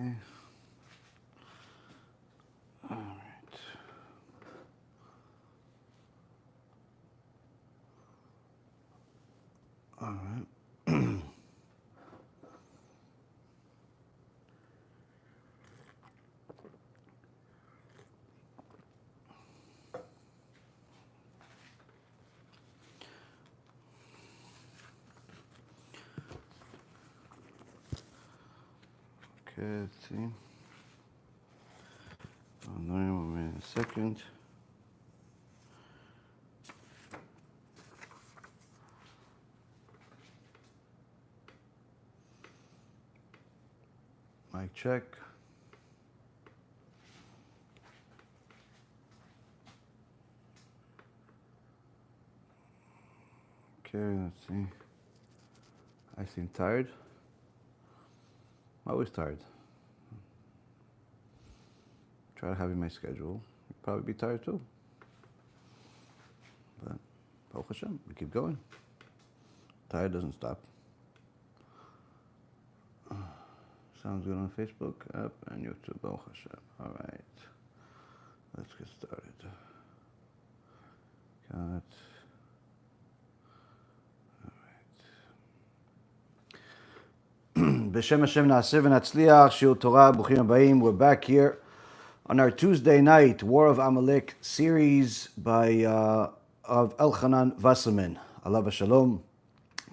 see. All right. All right. Okay, let's see. Oh, no, one minute, a second. Mic check. Okay, let's see. I seem tired. I'm always tired. Try to have in my schedule. You'd probably be tired too. But Baruch HaShem, we keep going. Tired doesn't stop. Sounds good on Facebook app and YouTube. Baruch HaShem. All right. Let's get started. Got. B'Shem Hashem na'aseh v'natzliach, Shiur Torah, Bruchim Habayim. We're back here on our Tuesday night War of Amalek series by of Elchanan Wasserman. Alav Shalom.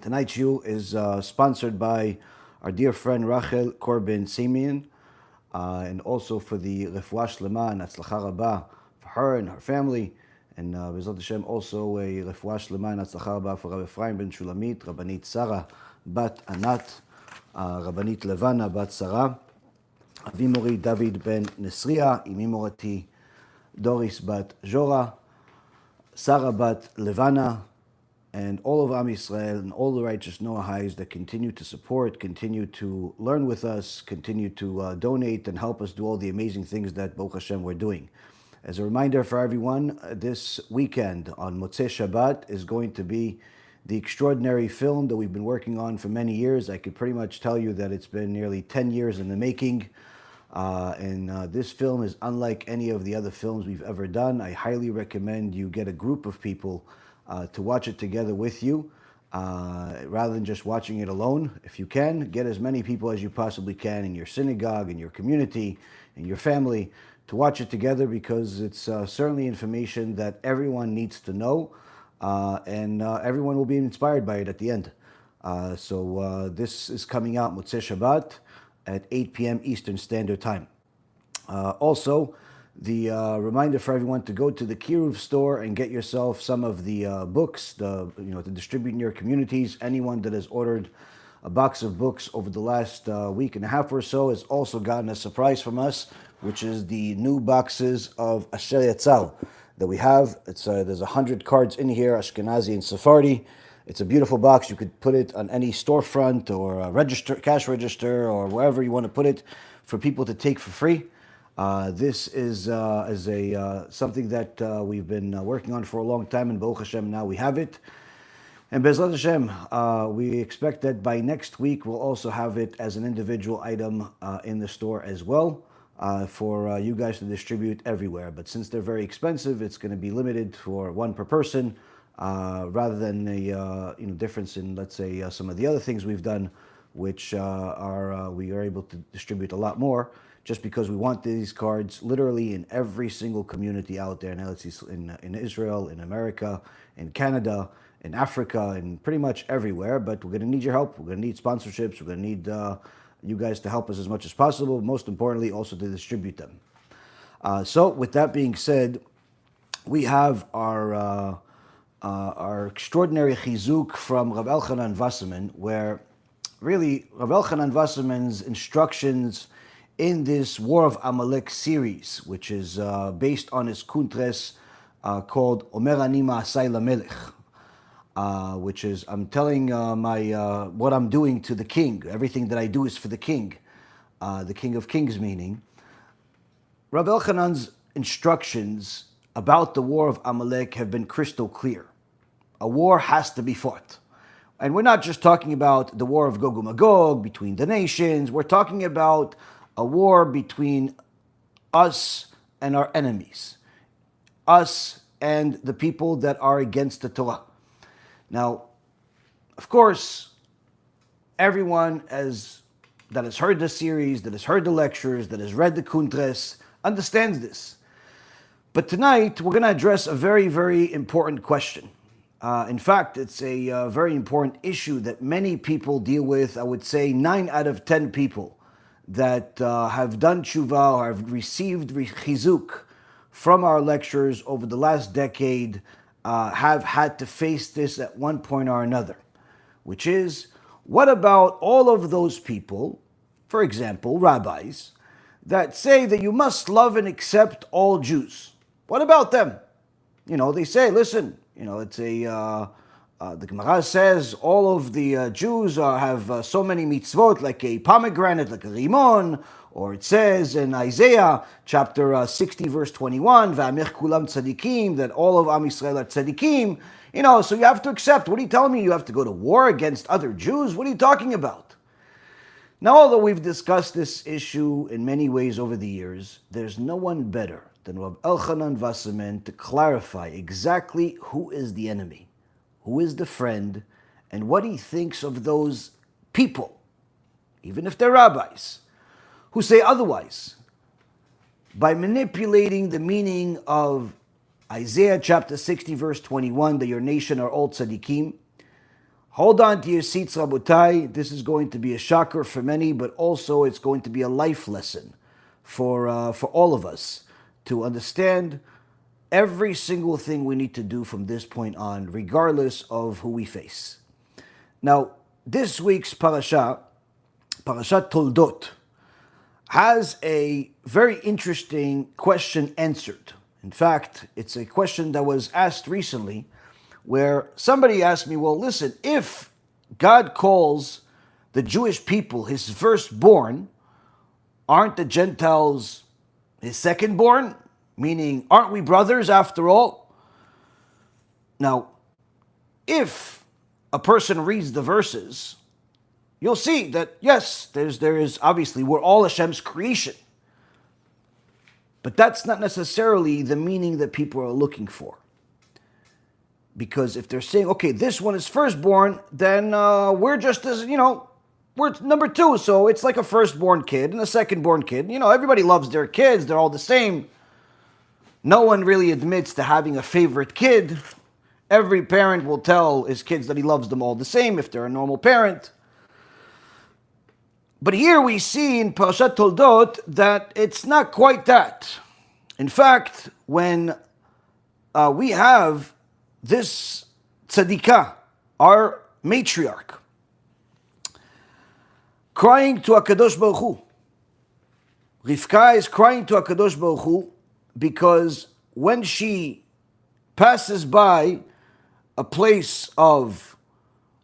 Tonight's shiur is sponsored by our dear friend Rachel Corbin Simeon, and also for the Refuah Shlema and Atzlacha Rabba for her and her family. And BeEzrat Hashem also a Refuah Shlema and Atzlacha Rabba for Rabbi Ephraim ben Shulamit, Rabbanit Sarah Bat Anat, Rabbanit Levana Bat Sarah, Avi Mori David ben Nesria, Imi Morati Doris Bat Jora, Sarah Bat Levana, and all of Am Yisrael and all the righteous Noahis that continue to support, continue to learn with us, continue to donate and help us do all the amazing things that Baruch Hashem we're doing. As a reminder for everyone, this weekend on Motzei Shabbat is going to be the extraordinary film that we've been working on for many years. I could pretty much tell you that it's been nearly 10 years in the making. This film is unlike any of the other films we've ever done. I highly recommend you get a group of people to watch it together with you, rather than just watching it alone. If you can, get as many people as you possibly can in your synagogue, in your community, in your family, to watch it together, because it's certainly information that everyone needs to know, and everyone will be inspired by it at the end. So this is coming out Motzei Shabbat at 8 p.m. Eastern Standard Time. Also, the reminder for everyone to go to the Kiruv store and get yourself some of the books, to distribute in your communities. Anyone that has ordered a box of books over the last week and a half or so has also gotten a surprise from us, which is the new boxes of Asher Yatzal that we have. It's there's 100 cards in here, Ashkenazi and Sephardi. It's a beautiful box. You could put it on any storefront or a register, cash register, or wherever you want to put it for people to take for free. This is something that we've been working on for a long time, and Baruch Hashem, now we have it. And BeEzrat Hashem, we expect that by next week we'll also have it as an individual item in the store as well, for you guys to distribute everywhere. But since they're very expensive, it's going to be limited for one per person, rather than a difference in, let's say, some of the other things we've done, which we are able to distribute a lot more, just because we want these cards literally in every single community out there in Israel, in America, in Canada, in Africa, and pretty much everywhere. But we're going to need your help. We're going to need sponsorships. We're going to need you guys to help us as much as possible. Most importantly, also to distribute them. So with that being said, we have our extraordinary chizuk from Rav Elchanan Wasserman, where really Rav Elchanan Wasserman's instructions in this War of Amalek series, which is based on his kuntres called Omer Ani Ma'asai Lamelech, which is, I'm telling what I'm doing to the king. Everything that I do is for the king of kings, meaning. Rav Elchanan's instructions about the War of Amalek have been crystal clear. A war has to be fought. And we're not just talking about the war of Gog and Magog between the nations. We're talking about a war between us and our enemies, us and the people that are against the Torah. Now, of course, everyone that has heard the series, that has heard the lectures, that has read the Kuntres, understands this. But tonight, we're going to address a very, very important question. In fact, it's a very important issue that many people deal with. I would say 9 out of 10 people that have done tshuva or have received chizuk from our lectures over the last decade have had to face this at one point or another, which is, what about all of those people, for example, rabbis, that say that you must love and accept all Jews? What about them? They say, listen, it's the Gemara says all of the Jews have so many mitzvot, like a pomegranate, like a rimon, or it says in Isaiah chapter 60 verse 21, V'amich kulam tzadikim, that all of Am Yisrael are tzadikim. So you have to accept. What are you telling me? You have to go to war against other Jews? What are you talking about? Now, although we've discussed this issue in many ways over the years, there's no one better than Rabbi Yaron Reuven to clarify exactly who is the enemy, who is the friend, and what he thinks of those people, even if they're rabbis, who say otherwise, by manipulating the meaning of Isaiah chapter 60 verse 21, that your nation are all tzaddikim. Hold on to your seats, Rabotai. This is going to be a shocker for many, but also it's going to be a life lesson for all of us to understand every single thing we need to do from this point on, regardless of who we face. Now, this week's parasha, Parashat Toldot, has a very interesting question answered. In fact, it's a question that was asked recently, where somebody asked me, well, listen, if God calls the Jewish people his firstborn, aren't the Gentiles his secondborn? Meaning, aren't we brothers after all? Now, if a person reads the verses, you'll see that, yes, there is obviously, we're all Hashem's creation. But that's not necessarily the meaning that people are looking for. Because if they're saying, okay, this one is firstborn, then we're just as, we're number 2. So it's like a firstborn kid and a secondborn kid. Everybody loves their kids. They're all the same. No one really admits to having a favorite kid. Every parent will tell his kids that he loves them all the same if they're a normal parent. But here we see in Parashat Toldot that it's not quite that. In fact, when we have this tzadikah, our matriarch, crying to HaKadosh Baruch Hu, Rivka is crying to HaKadosh Baruch Hu because when she passes by a place of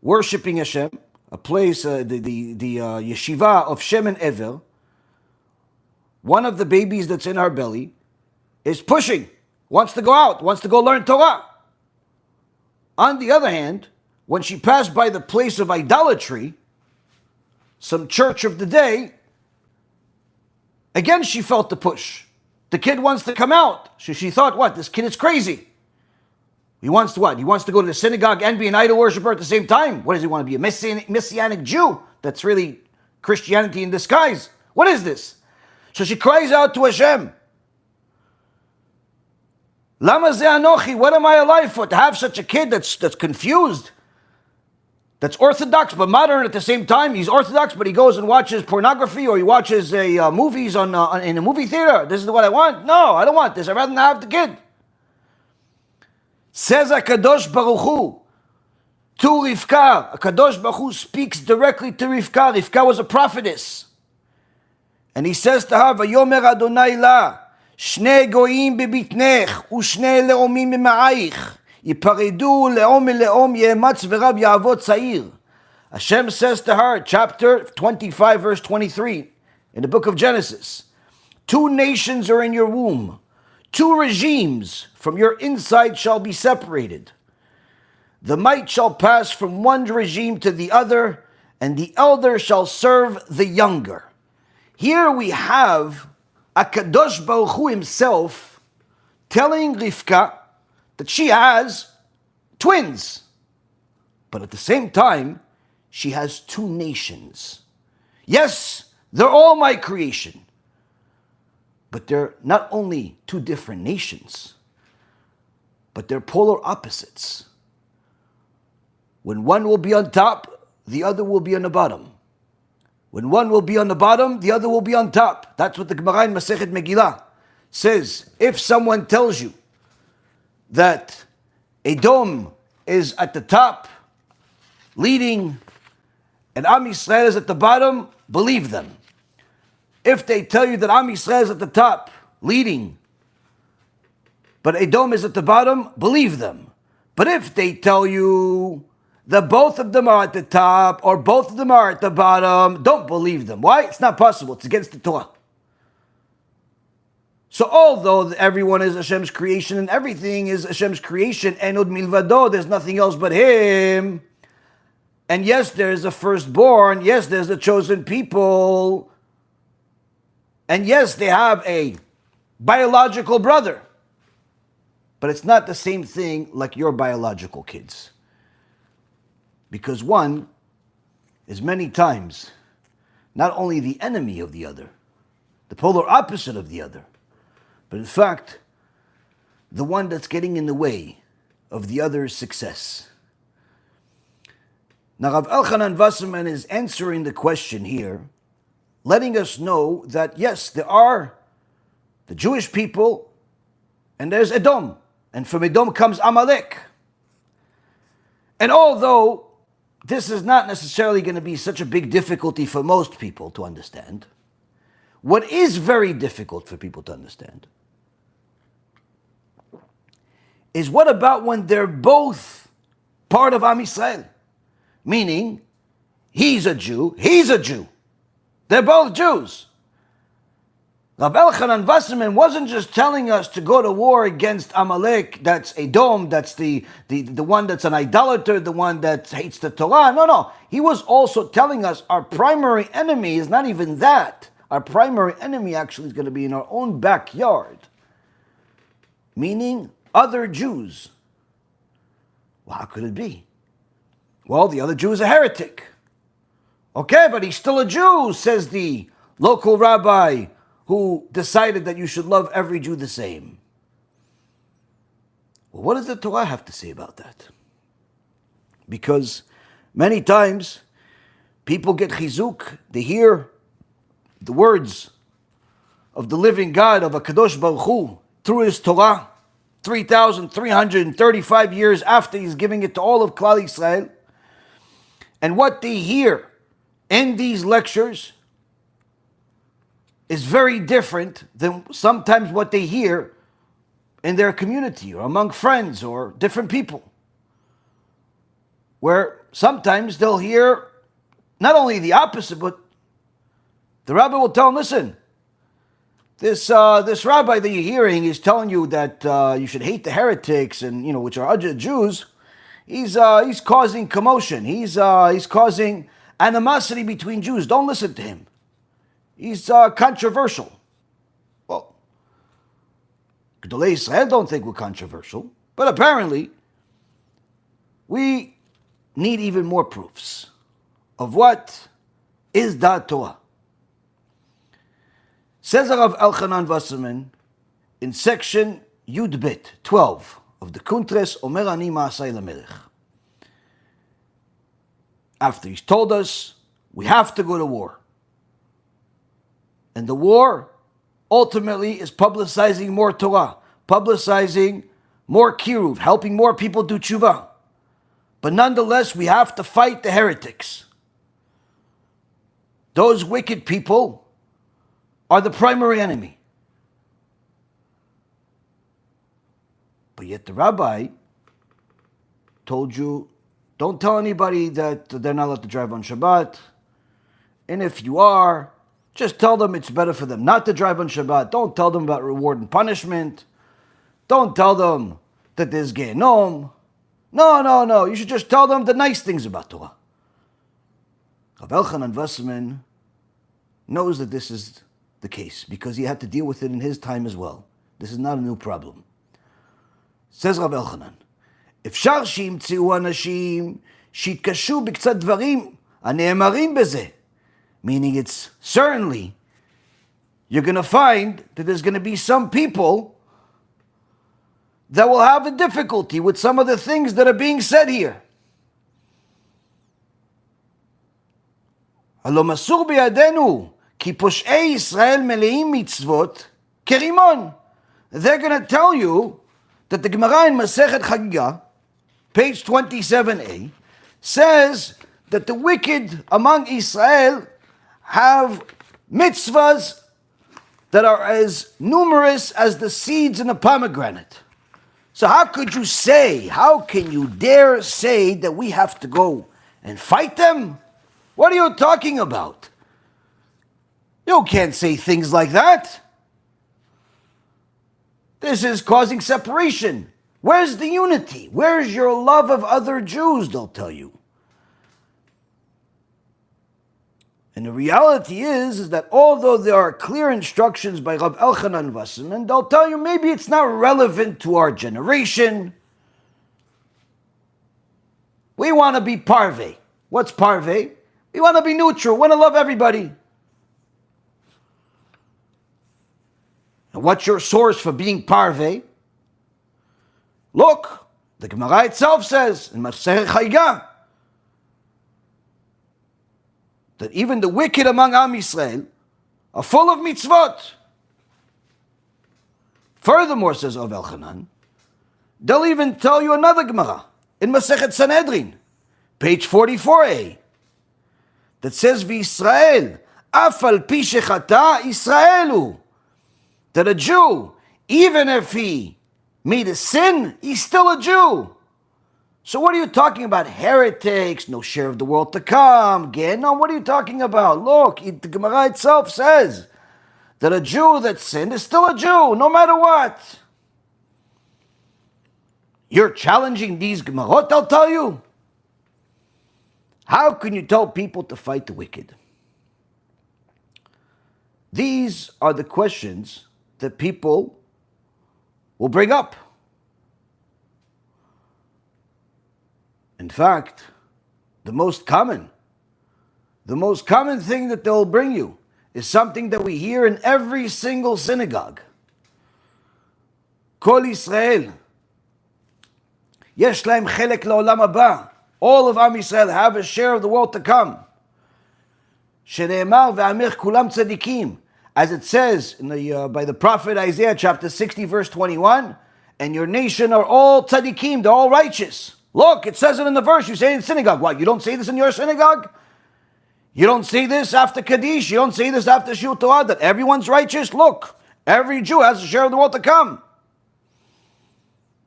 worshiping Hashem, a place, the yeshiva of Shem and Ever, one of the babies that's in her belly is pushing, wants to go out, wants to go learn Torah. On the other hand, when she passed by the place of idolatry, some church of the day, again she felt the push. The kid wants to come out. She thought, what? This kid is crazy. He wants to what? He wants to go to the synagogue and be an idol worshiper at the same time. What does he want to be? A messianic Jew? That's really Christianity in disguise. What is this? So she cries out to Hashem. Lama ze anochi? What am I alive for? To have such a kid that's confused, that's Orthodox but modern at the same time. He's Orthodox, but he goes and watches pornography, or he watches movies in a movie theater. This is what I want? No, I don't want this. I'd rather not have the kid. Says HaKadosh Baruch Hu to Rivka. HaKadosh Baruch Hu speaks directly to Rivka. Rivka was a prophetess. And he says to her, Vayomer Adonai la, Shne goyim bebitnech, ushne leomim b'ma'aich, yiparedu leom leom yematz v'rab ya'avot tza'ir. Hashem says to her, chapter 25, verse 23, in the book of Genesis, 2 nations are in your womb. 2 regimes from your inside shall be separated. The might shall pass from one regime to the other, and the elder shall serve the younger. Here we have HaKadosh Baruch Hu himself telling Rivka that she has twins. But at the same time, she has two nations. Yes, they're all my creation. But they're not only two different nations, but they're polar opposites. When one will be on top, the other will be on the bottom. When one will be on the bottom, the other will be on top. That's what the Gemara in Masechet Megillah says. If someone tells you that Edom is at the top, leading, and Am Yisrael is at the bottom, believe them. If they tell you that Am Yisrael is at the top, leading, but Edom is at the bottom, believe them. But if they tell you that both of them are at the top or both of them are at the bottom, don't believe them. Why? It's not possible. It's against the Torah. So although everyone is Hashem's creation and everything is Hashem's creation, Enod Milvado, there's nothing else but Him. And yes, there's a firstborn. Yes, there's a chosen people. And yes, they have a biological brother. But it's not the same thing like your biological kids. Because one is many times not only the enemy of the other, the polar opposite of the other, but in fact, the one that's getting in the way of the other's success. Now, Rav Elchanan Wasserman is answering the question here, letting us know that yes, there are the Jewish people, and there's Edom, and from Edom comes Amalek. And although this is not necessarily going to be such a big difficulty for most people to understand, what is very difficult for people to understand is what about when they're both part of Am Yisrael? Meaning, he's a Jew, he's a Jew. They're both Jews. Rav Elchanan Wasserman wasn't just telling us to go to war against Amalek, that's Edom, that's the one that's an idolater, the one that hates the Torah. No. He was also telling us our primary enemy is not even that. Our primary enemy actually is going to be in our own backyard. Meaning, other Jews. Well, how could it be? Well, the other Jew is a heretic. Okay, but he's still a Jew, says the local rabbi who decided that you should love every Jew the same. Well, what does the Torah have to say about that? Because many times people get chizuk, they hear the words of the living God, of HaKadosh Baruch Hu, through his Torah, 3,335 years after he's giving it to all of Klal Yisrael. And what they hear in these lectures is very different than sometimes what they hear in their community or among friends or different people. Where sometimes they'll hear not only the opposite, but the rabbi will tell them, listen, this rabbi that you're hearing is telling you that you should hate the heretics and, which are other Jews. He's causing commotion. He's causing animosity between Jews. Don't listen to him. He's controversial. Well, Gedolei Israel don't think we're controversial, but apparently we need even more proofs of what is that Torah. Says Rav Elchanan Wasserman in section Yud Bet 12 of the Kuntres Omer Ani Ma'asai Lamelech. After he's told us we have to go to war, and the war ultimately is publicizing more Torah, publicizing more kiruv, helping more people do tshuva. But nonetheless, we have to fight the heretics. Those wicked people are the primary enemy. But yet the rabbi told you, don't tell anybody that they're not allowed to drive on Shabbat. And if you are, just tell them it's better for them not to drive on Shabbat. Don't tell them about reward and punishment. Don't tell them that there's Gehenom. No. You should just tell them the nice things about Torah. Rav Elchanan Wasserman knows that this is the case because he had to deal with it in his time as well. This is not a new problem. Says Rav Elchanan, אפשר שימצאו אנשים שיתקשו בקצת דברים הנאמרים בזה. Meaning it's certainly, you're going to find that there's going to be some people that will have a difficulty with some of the things that are being said here. הלא מסור בידינו כי פושעי ישראל מלאים מצוות כרימון. They're going to tell you that the Gemara in Masechet Chagiga, page 27a, says that the wicked among Israel have mitzvahs that are as numerous as the seeds in a pomegranate. So how could you say, how can you dare say that we have to go and fight them? What are you talking about? You can't say things like that. This is causing separation. Where's the unity? Where's your love of other Jews, they'll tell you. And the reality is that although there are clear instructions by Rav Elchanan Wasserman, they'll tell you maybe it's not relevant to our generation. We want to be parve. What's parve? We want to be neutral. We want to love everybody. And what's your source for being parve? Look, the Gemara itself says in Masechet Chagiga that even the wicked among Am Yisrael are full of mitzvot. Furthermore, says Rav Elchanan, they'll even tell you another Gemara in Masechet Sanhedrin, page 44a, that says, V'Yisrael, af al pi shechata Yisraelu, that a Jew, even if he made a sin, he's still a Jew. So what are you talking about? Heretics, no share of the world to come. No, what are you talking about? Look, the Gemara itself says that a Jew that sinned is still a Jew, no matter what. You're challenging these Gemarot, I'll tell you. How can you tell people to fight the wicked? These are the questions that people will bring up. In fact, the most common thing that they'll bring you is something that we hear in every single synagogue. Kol Yisrael, yesh lahem chelek la'olam haba. All of Am Yisrael have a share of the world to come. Shene'emar ve'amich kulam tzadikim. As it says in by the prophet Isaiah, chapter 60, verse 21, and your nation are all tzadikim, they're all righteous. Look, it says it in the verse, you say it in synagogue. What, you don't say this in your synagogue? You don't say this after Kaddish? You don't say this after Shul Torah, that everyone's righteous? Look, every Jew has a share of the world to come.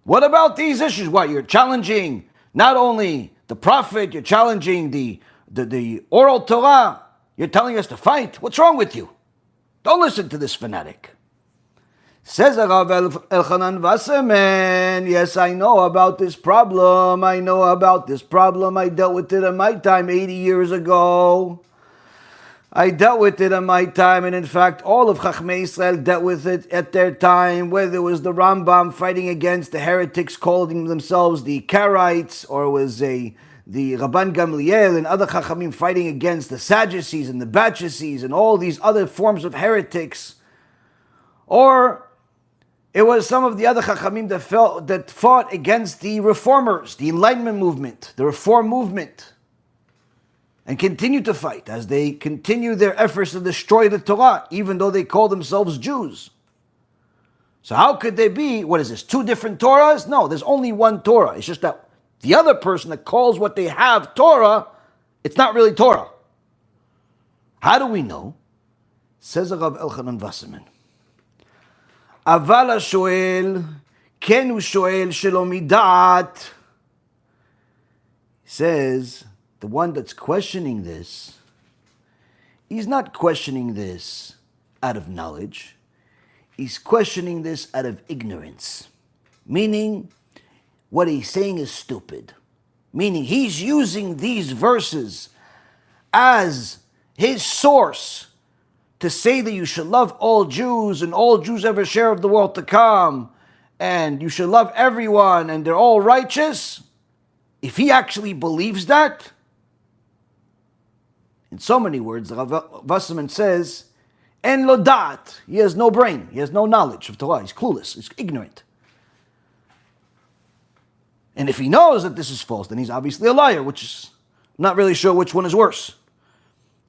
What about these issues? What, you're challenging not only the prophet, you're challenging the oral Torah, you're telling us to fight? What's wrong with you? Don't listen to this fanatic. Says Rav Elchanan Wasserman, yes, I know about this problem. I dealt with it in my time 80 years ago. And in fact, all of Chachmei Israel dealt with it at their time, whether it was the Rambam fighting against the heretics calling themselves the Karaites, or it was the Rabban Gamliel and other Chachamim fighting against the Sadducees and the Badducees and all these other forms of heretics. Or it was some of the other Chachamim that fought against the Reformers, the Enlightenment movement, the Reform movement, and continue to fight as they continue their efforts to destroy the Torah, even though they call themselves Jews. So how could they be, what is this, two different Torahs? No, there's only one Torah. It's just that the other person that calls what they have Torah, it's not really Torah. How do we know? Says Rav Elchanan Wasserman. אבל השואל, כן הוא שואל שלא מדעת. He says, the one that's questioning this, he's not questioning this out of knowledge. He's questioning this out of ignorance. Meaning, what he's saying is stupid. Meaning, he's using these verses as his source to say that you should love all Jews and all Jews have a share of the world to come, and you should love everyone and they're all righteous, if he actually believes that, in so many words, Rav Wasserman says, En lo dat, he has no brain, he has no knowledge of Torah, he's clueless, he's ignorant. And if he knows that this is false, then he's obviously a liar, which is, I'm not really sure which one is worse.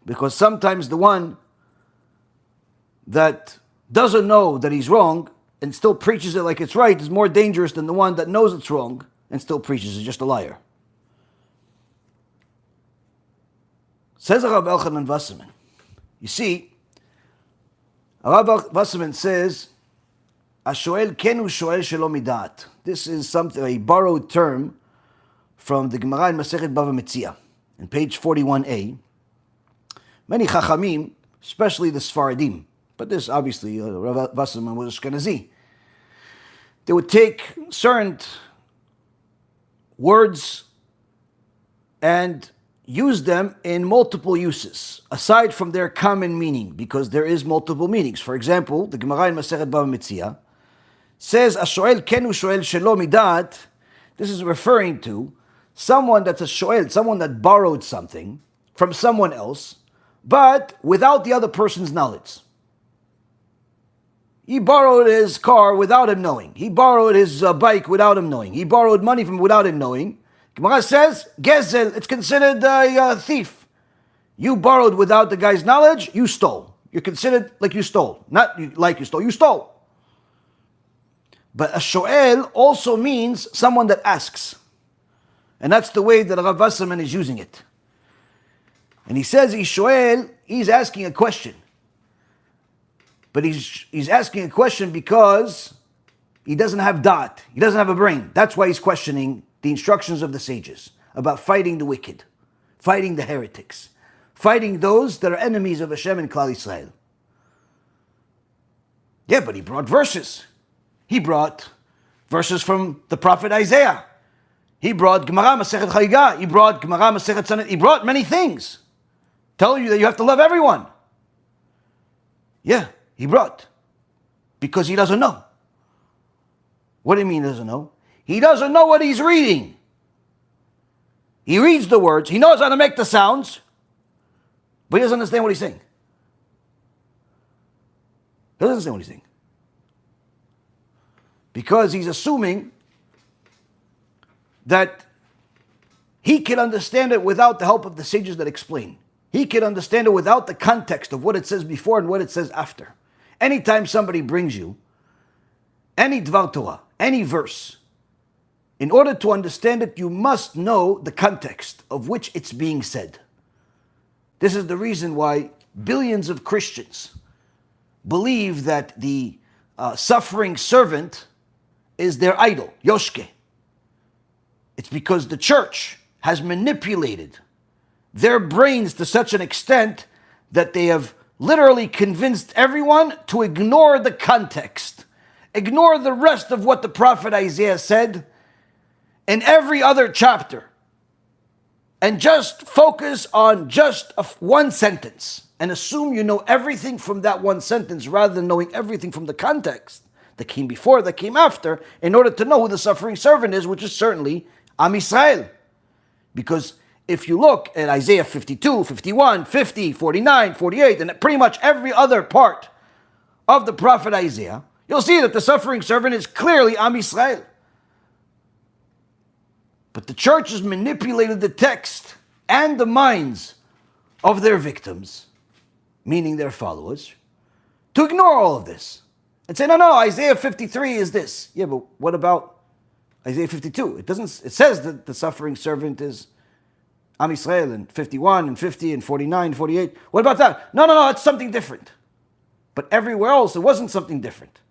Because sometimes the one that doesn't know that he's wrong and still preaches it like it's right is more dangerous than the one that knows it's wrong and still preaches it's just a liar. Says Rav Elchanan Wasserman. You see, Rav Wasserman says, "Ashoel kenu shoel shelo midat." This is something, a borrowed term from the Gemara in Masechet Bava Metzia, in page 41a. Many Chachamim, especially the Sfaradim, but this obviously, Rav Wasserman was Ashkenazi, they would take certain words and use them in multiple uses, aside from their common meaning, because there is multiple meanings. For example, the Gemara in Masechet Bava Metzia says, "Ashoel kenu shoel shelo midat." This is referring to someone that's a shoel, someone that borrowed something from someone else, but without the other person's knowledge. He borrowed his car without him knowing. He borrowed his bike without him knowing. He borrowed money from him without him knowing. Gemara says, Gezel, it's considered a thief. You borrowed without the guy's knowledge, you stole. You're considered like you stole. Not like you stole, you stole. But a shoel also means someone that asks. And that's the way that Rav Wasserman is using it. And he says he's shoel, he's asking a question. But he's asking a question because he doesn't have dot. He doesn't have a brain. That's why he's questioning the instructions of the sages about fighting the wicked, fighting the heretics, fighting those that are enemies of HaShem and Klal Yisrael. Yeah, but he brought verses. He brought verses from the prophet Isaiah. He brought Gemara Masechet Chagiga. He brought Gemara Masechet Sanhedrin. He brought many things. Tell you that you have to love everyone. Yeah, he brought. Because he doesn't know. What do you mean he doesn't know? He doesn't know what he's reading. He reads the words. He knows how to make the sounds. But he doesn't understand what he's saying. He doesn't understand what he's saying. Because he's assuming that he can understand it without the help of the sages that explain. He can understand it without the context of what it says before and what it says after. Anytime somebody brings you any Dvar Torah, any verse, in order to understand it, you must know the context of which it's being said. This is the reason why billions of Christians believe that the suffering servant is their idol, Yoshke. It's because the church has manipulated their brains to such an extent that they have literally convinced everyone to ignore the context, ignore the rest of what the prophet Isaiah said in every other chapter, and just focus on just one sentence and assume you know everything from that one sentence rather than knowing everything from the context that came before, that came after, in order to know who the suffering servant is, which is certainly Am Yisrael. Because if you look at Isaiah 52, 51, 50, 49, 48, and pretty much every other part of the prophet Isaiah, you'll see that the suffering servant is clearly Am Yisrael. But the church has manipulated the text and the minds of their victims, meaning their followers, to ignore all of this and say, no, Isaiah 53 is this. Yeah, but what about Isaiah 52? It says that the suffering servant is Am Yisrael in 51 and 50 and 49 and 48. What about that? No, it's something different. But everywhere else, it wasn't something different.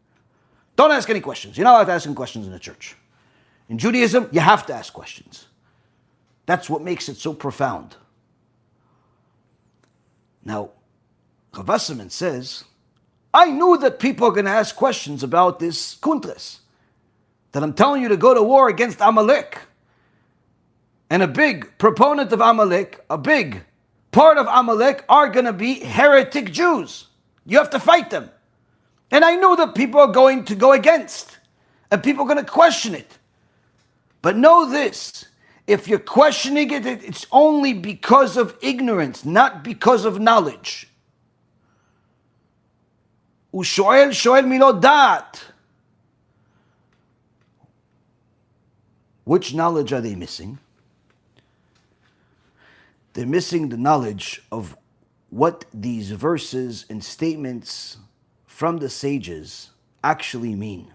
Don't ask any questions. You're not allowed to ask any questions in the church. In Judaism, you have to ask questions. That's what makes it so profound. Now, Rav Wasserman says, I knew that people are going to ask questions about this kuntres, that I'm telling you to go to war against Amalek. And a big proponent of Amalek, a big part of Amalek are going to be heretic Jews. You have to fight them. And I know that people are going to go against, and people are going to question it. But know this, if you're questioning it, it's only because of ignorance, not because of knowledge. Ushoel shoel milo da'at. Which knowledge are they missing? They're missing the knowledge of what these verses and statements from the sages actually mean.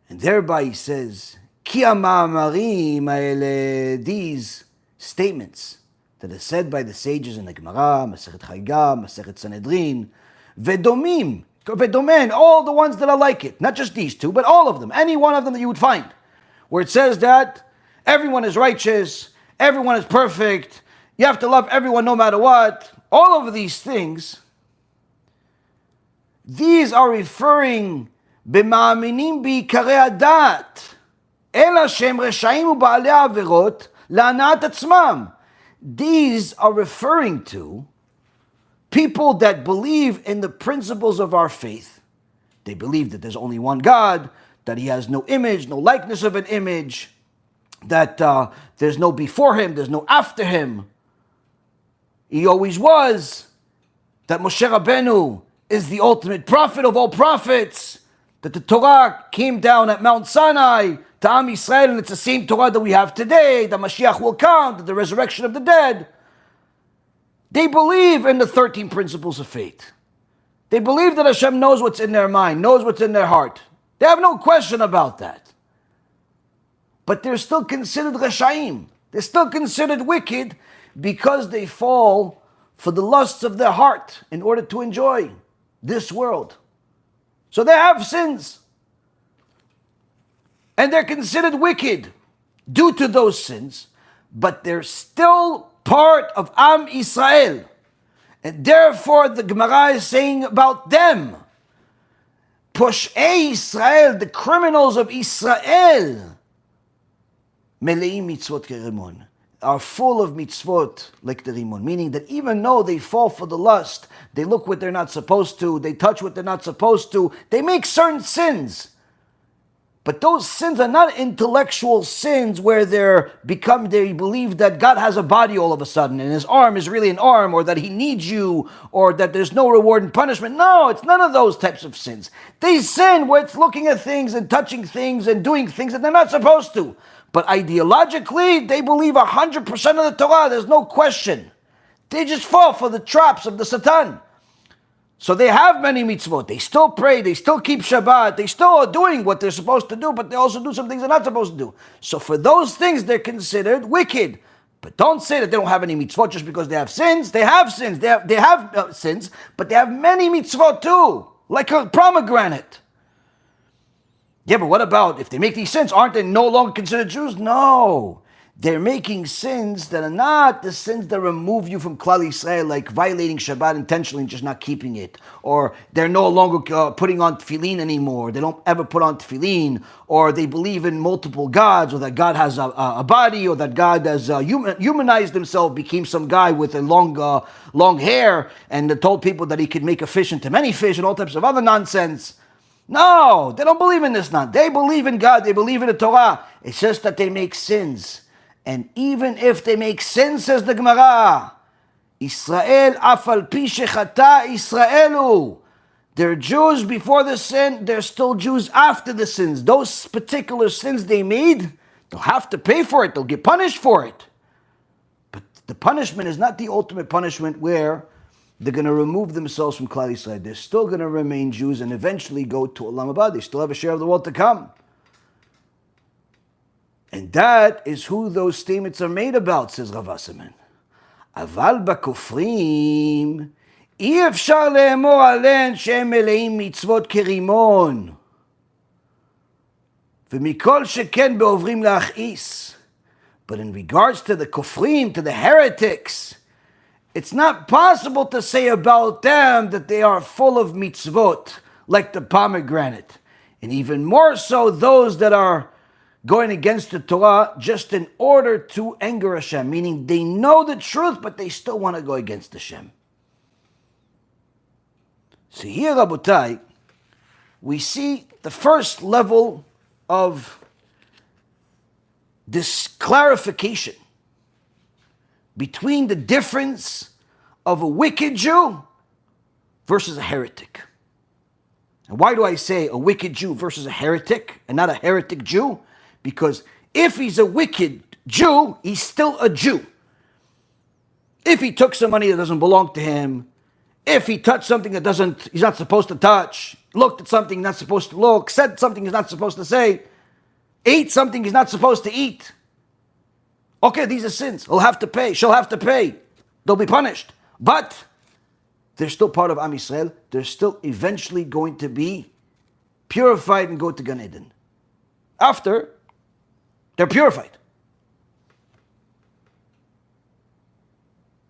And thereby he says, Ki ha'ma'amarim ha'ele, these statements that are said by the sages in the Gemara, Masechet Chayga, Masechet Sanhedrin, Vedomen, all the ones that are like it, not just these two, but all of them, any one of them that you would find, where it says that everyone is righteous, everyone is perfect, you have to love everyone no matter what, all of these things, these are referring במאמינים בעיקרי הדת, אלא שהם רשעים ובעלי עבירות להנאת עצמם. These are referring to people that believe in the principles of our faith. They believe that there's only one God, that he has no image, no likeness of an image, that there's no before him, there's no after him. He always was, that Moshe Rabbeinu is the ultimate prophet of all prophets, that the Torah came down at Mount Sinai to Am Yisrael, and it's the same Torah that we have today, that Mashiach will come, the resurrection of the dead. They believe in the 13 principles of faith. They believe that Hashem knows what's in their mind, knows what's in their heart. They have no question about that. But they're still considered Rashaim. They're still considered wicked because they fall for the lusts of their heart in order to enjoy this world. So they have sins. And they're considered wicked due to those sins, but they're still part of Am Yisrael. And therefore the Gemara is saying about them, Posh'ei Yisrael, the criminals of Israel, Meleim mitzvot kerimon, are full of mitzvot like the rimon, meaning that even though they fall for the lust, they look what they're not supposed to, they touch what they're not supposed to, they make certain sins. But those sins are not intellectual sins where they believe that God has a body all of a sudden and his arm is really an arm, or that he needs you, or that there's no reward and punishment. No, it's none of those types of sins. They sin where it's looking at things and touching things and doing things that they're not supposed to. But ideologically, they believe 100% of the Torah. There's no question. They just fall for the traps of the Satan. So they have many mitzvot. They still pray. They still keep Shabbat. They still are doing what they're supposed to do, but they also do some things they're not supposed to do. So for those things, they're considered wicked. But don't say that they don't have any mitzvot just because they have sins. They have sins. They have sins, but they have many mitzvot too, like a pomegranate. Yeah, but what about if they make these sins? Aren't they no longer considered Jews? No. They're making sins that are not the sins that remove you from Klal Yisrael, like violating Shabbat intentionally and just not keeping it. Or they're no longer putting on tefillin anymore. They don't ever put on tefillin. Or they believe in multiple gods, or that God has a body, or that God has humanized himself, became some guy with a long hair, and told people that he could make a fish into many fish, and all types of other nonsense. No, they don't believe in this now. They believe in God. They believe in the Torah. It's just that they make sins. And even if they make sins, says the Gemara, Israel afal pi shechata Israelu. They're Jews before the sin. They're still Jews after the sins. Those particular sins they made, they'll have to pay for it. They'll get punished for it. But the punishment is not the ultimate punishment where they're going to remove themselves from Klal Yisrael. They're still going to remain Jews and eventually go to Olam Haba. They still have a share of the world to come. And that is who those statements are made about, says Rav Wasserman. Aval bakofrim, אי אפשר לאמור עליהן שהם מלאים מצוות כרימון. ומכל שכן בעוברים להכעיס. But in regards to the kofrim, to the heretics, it's not possible to say about them that they are full of mitzvot, like the pomegranate. And even more so, those that are going against the Torah just in order to anger Hashem, meaning they know the truth, but they still want to go against Hashem. So here, Rabotai, we see the first level of this clarification between the difference of a wicked Jew versus a heretic. And why do I say a wicked Jew versus a heretic and not a heretic Jew? Because if he's a wicked Jew, he's still a Jew. If he took some money that doesn't belong to him, if he touched something that he's not supposed to touch, looked at something he's not supposed to look, said something he's not supposed to say, ate something he's not supposed to eat. Okay, these are sins. He'll have to pay. She'll have to pay. They'll be punished. But they're still part of Am Yisrael. They're still eventually going to be purified and go to Gan Eden. After they're purified.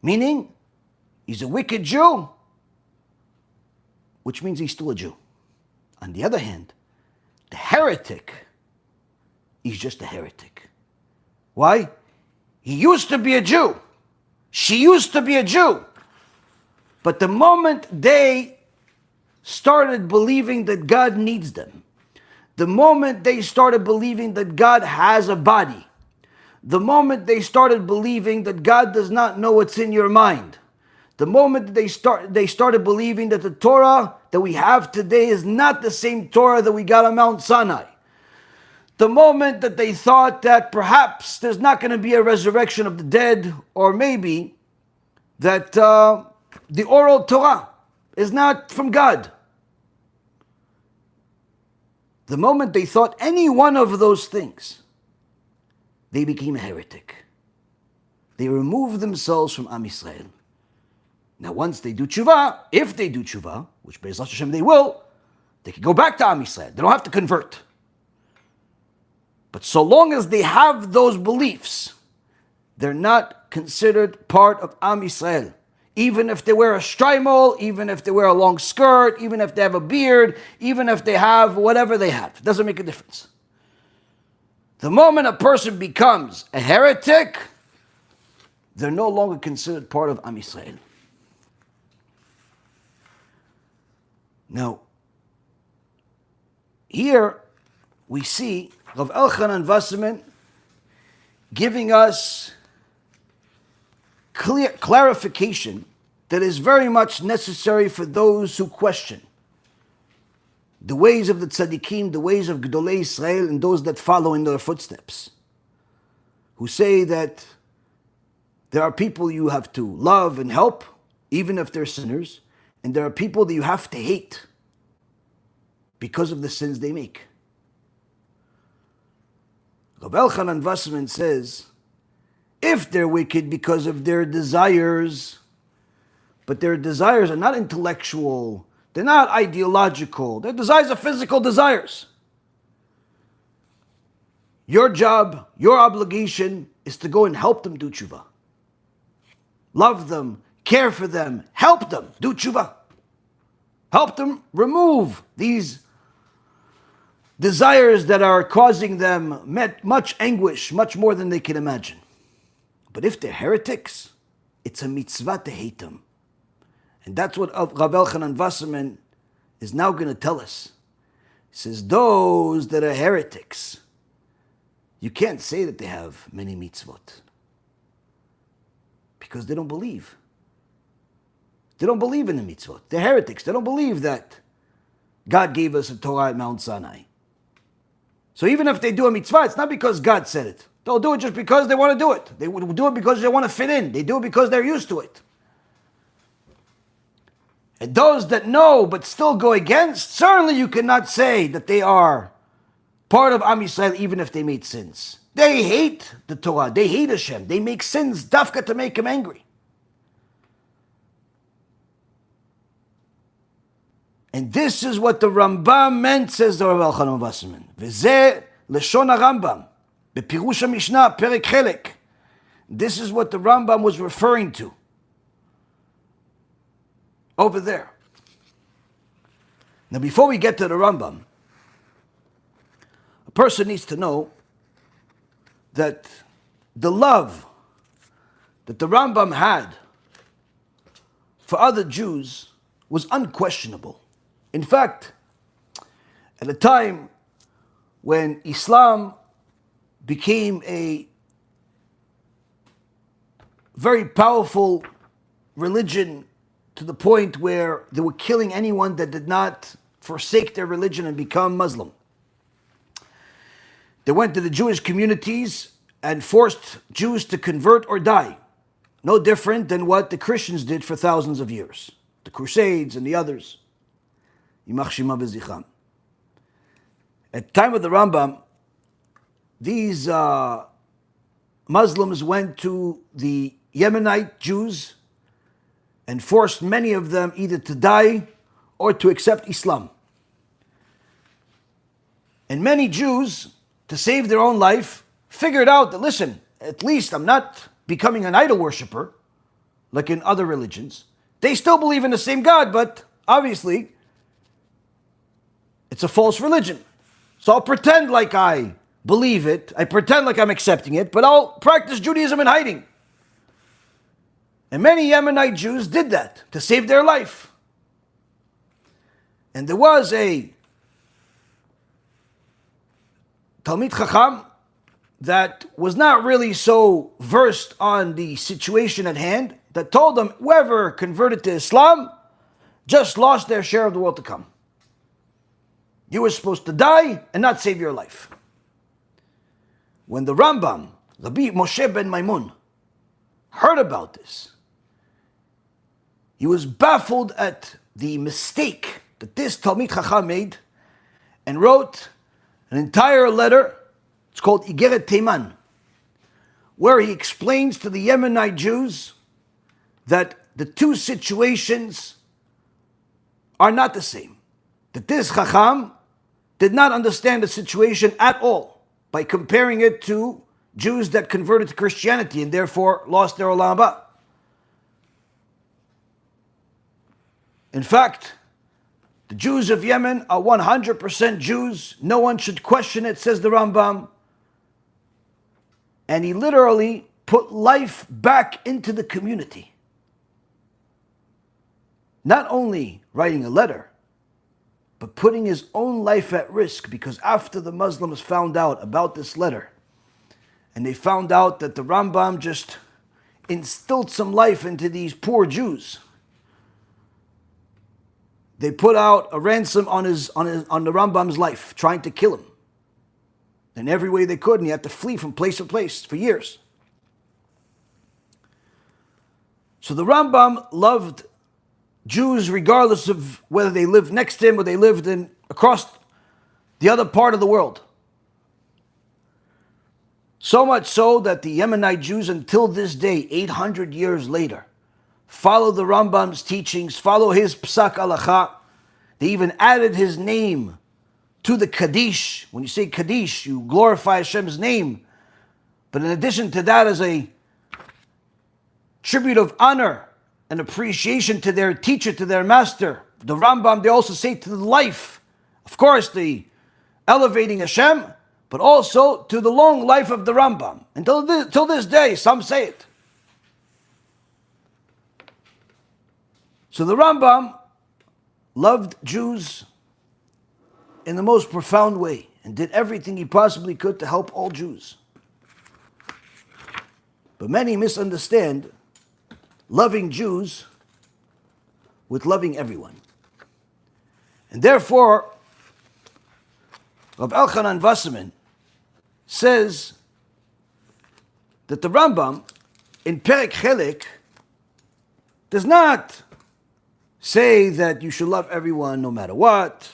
Meaning, he's a wicked Jew, which means he's still a Jew. On the other hand, the heretic, he's just a heretic. Why? He used to be a Jew. She used to be a Jew. But the moment they started believing that God needs them, the moment they started believing that God has a body, the moment they started believing that God does not know what's in your mind, the moment they started believing that the Torah that we have today is not the same Torah that we got on Mount Sinai, the moment that they thought that perhaps there's not going to be a resurrection of the dead, or maybe that the oral Torah is not from God, the moment they thought any one of those things, they became a heretic. They removed themselves from Am Yisrael. Now once they do tshuva, if they do tshuva, which BeEzrat HaShem they will, they can go back to Am Yisrael. They don't have to convert. But so long as they have those beliefs, they're not considered part of Am Yisrael. Even if they wear a shtreimel, even if they wear a long skirt, even if they have a beard, even if they have whatever they have. It doesn't make a difference. The moment a person becomes a heretic, they're no longer considered part of Am Yisrael. Now, here we see Rav Elchanan Wasserman giving us clear clarification that is very much necessary for those who question the ways of the tzaddikim, the ways of Gedolei Israel, and those that follow in their footsteps, who say that there are people you have to love and help, even if they're sinners, and there are people that you have to hate because of the sins they make. Rav Elchanan Wasserman says, if they're wicked because of their desires, but their desires are not intellectual, they're not ideological, their desires are physical desires. Your job, your obligation is to go and help them do tshuva. Love them, care for them, help them do tshuva. Help them remove these desires that are causing them much anguish, much more than they can imagine. But if they're heretics, it's a mitzvah to hate them. And that's what Rav Elchanan Wasserman is now going to tell us. He says, those that are heretics, you can't say that they have many mitzvot. Because they don't believe. They don't believe in the mitzvot. They're heretics. They don't believe that God gave us a Torah at Mount Sinai. So even if they do a mitzvah, it's not because God said it. They'll do it just because they want to do it. They will do it because they want to fit in. They do it because they're used to it. And those that know but still go against, certainly you cannot say that they are part of Am Yisrael even if they made sins. They hate the Torah. They hate HaShem. They make sins dafka to make him angry. And this is what the Rambam meant, says the Rav Elchanan Wasserman. V'zeh leshon HaRambam. Bepirush HaMishnah, Perek Chelek. This is what the Rambam was referring to over there. Now, before we get to the Rambam, a person needs to know that the love that the Rambam had for other Jews was unquestionable. In fact, at a time when Islam became a very powerful religion to the point where they were killing anyone that did not forsake their religion and become Muslim. They went to the Jewish communities and forced Jews to convert or die. No different than what the Christians did for thousands of years. The Crusades and the others. Yimach Shema B'zichram. At the time of the Rambam, these Muslims went to the Yemenite Jews and forced many of them either to die or to accept Islam. And many Jews, to save their own life, figured out that, listen, at least I'm not becoming an idol worshiper like in other religions. They still believe in the same God, but obviously it's a false religion. So I'll pretend like I believe it, I pretend like I'm accepting it, but I'll practice Judaism in hiding. And many Yemenite Jews did that to save their life. And there was a Talmid Chacham that was not really so versed on the situation at hand, that told them whoever converted to Islam just lost their share of the world to come. You were supposed to die and not save your life. When the Rambam, Rabbi Moshe ben Maimun, heard about this, he was baffled at the mistake that this Talmid Chacham made and wrote an entire letter. It's called Igeret Teiman, where he explains to the Yemenite Jews that the two situations are not the same. That this Chacham did not understand the situation at all by comparing it to Jews that converted to Christianity and therefore lost their Olam Haba. In fact, the Jews of Yemen are 100% Jews. No one should question it, says the Rambam. And he literally put life back into the community. Not only writing a letter, but putting his own life at risk, because after the Muslims found out about this letter, and they found out that the Rambam just instilled some life into these poor Jews, they put out a ransom on the Rambam's life, trying to kill him in every way they could, and he had to flee from place to place for years. So the Rambam loved Jews regardless of whether they lived next to him or they lived across the other part of the world. So much so that the Yemenite Jews until this day, 800 years later, follow the Rambam's teachings, follow his Psak Halacha. They even added his name to the Kaddish. When you say Kaddish, you glorify Hashem's name. But in addition to that, as a tribute of honor and appreciation to their teacher, to their master, the Rambam, they also say to the life, of course, the elevating Hashem, but also to the long life of the Rambam. Until this day, some say it. So the Rambam loved Jews in the most profound way and did everything he possibly could to help all Jews. But many misunderstand loving Jews with loving everyone. And therefore, Rav Elchanan Wasserman says that the Rambam in Perek Chelek does not say that you should love everyone no matter what.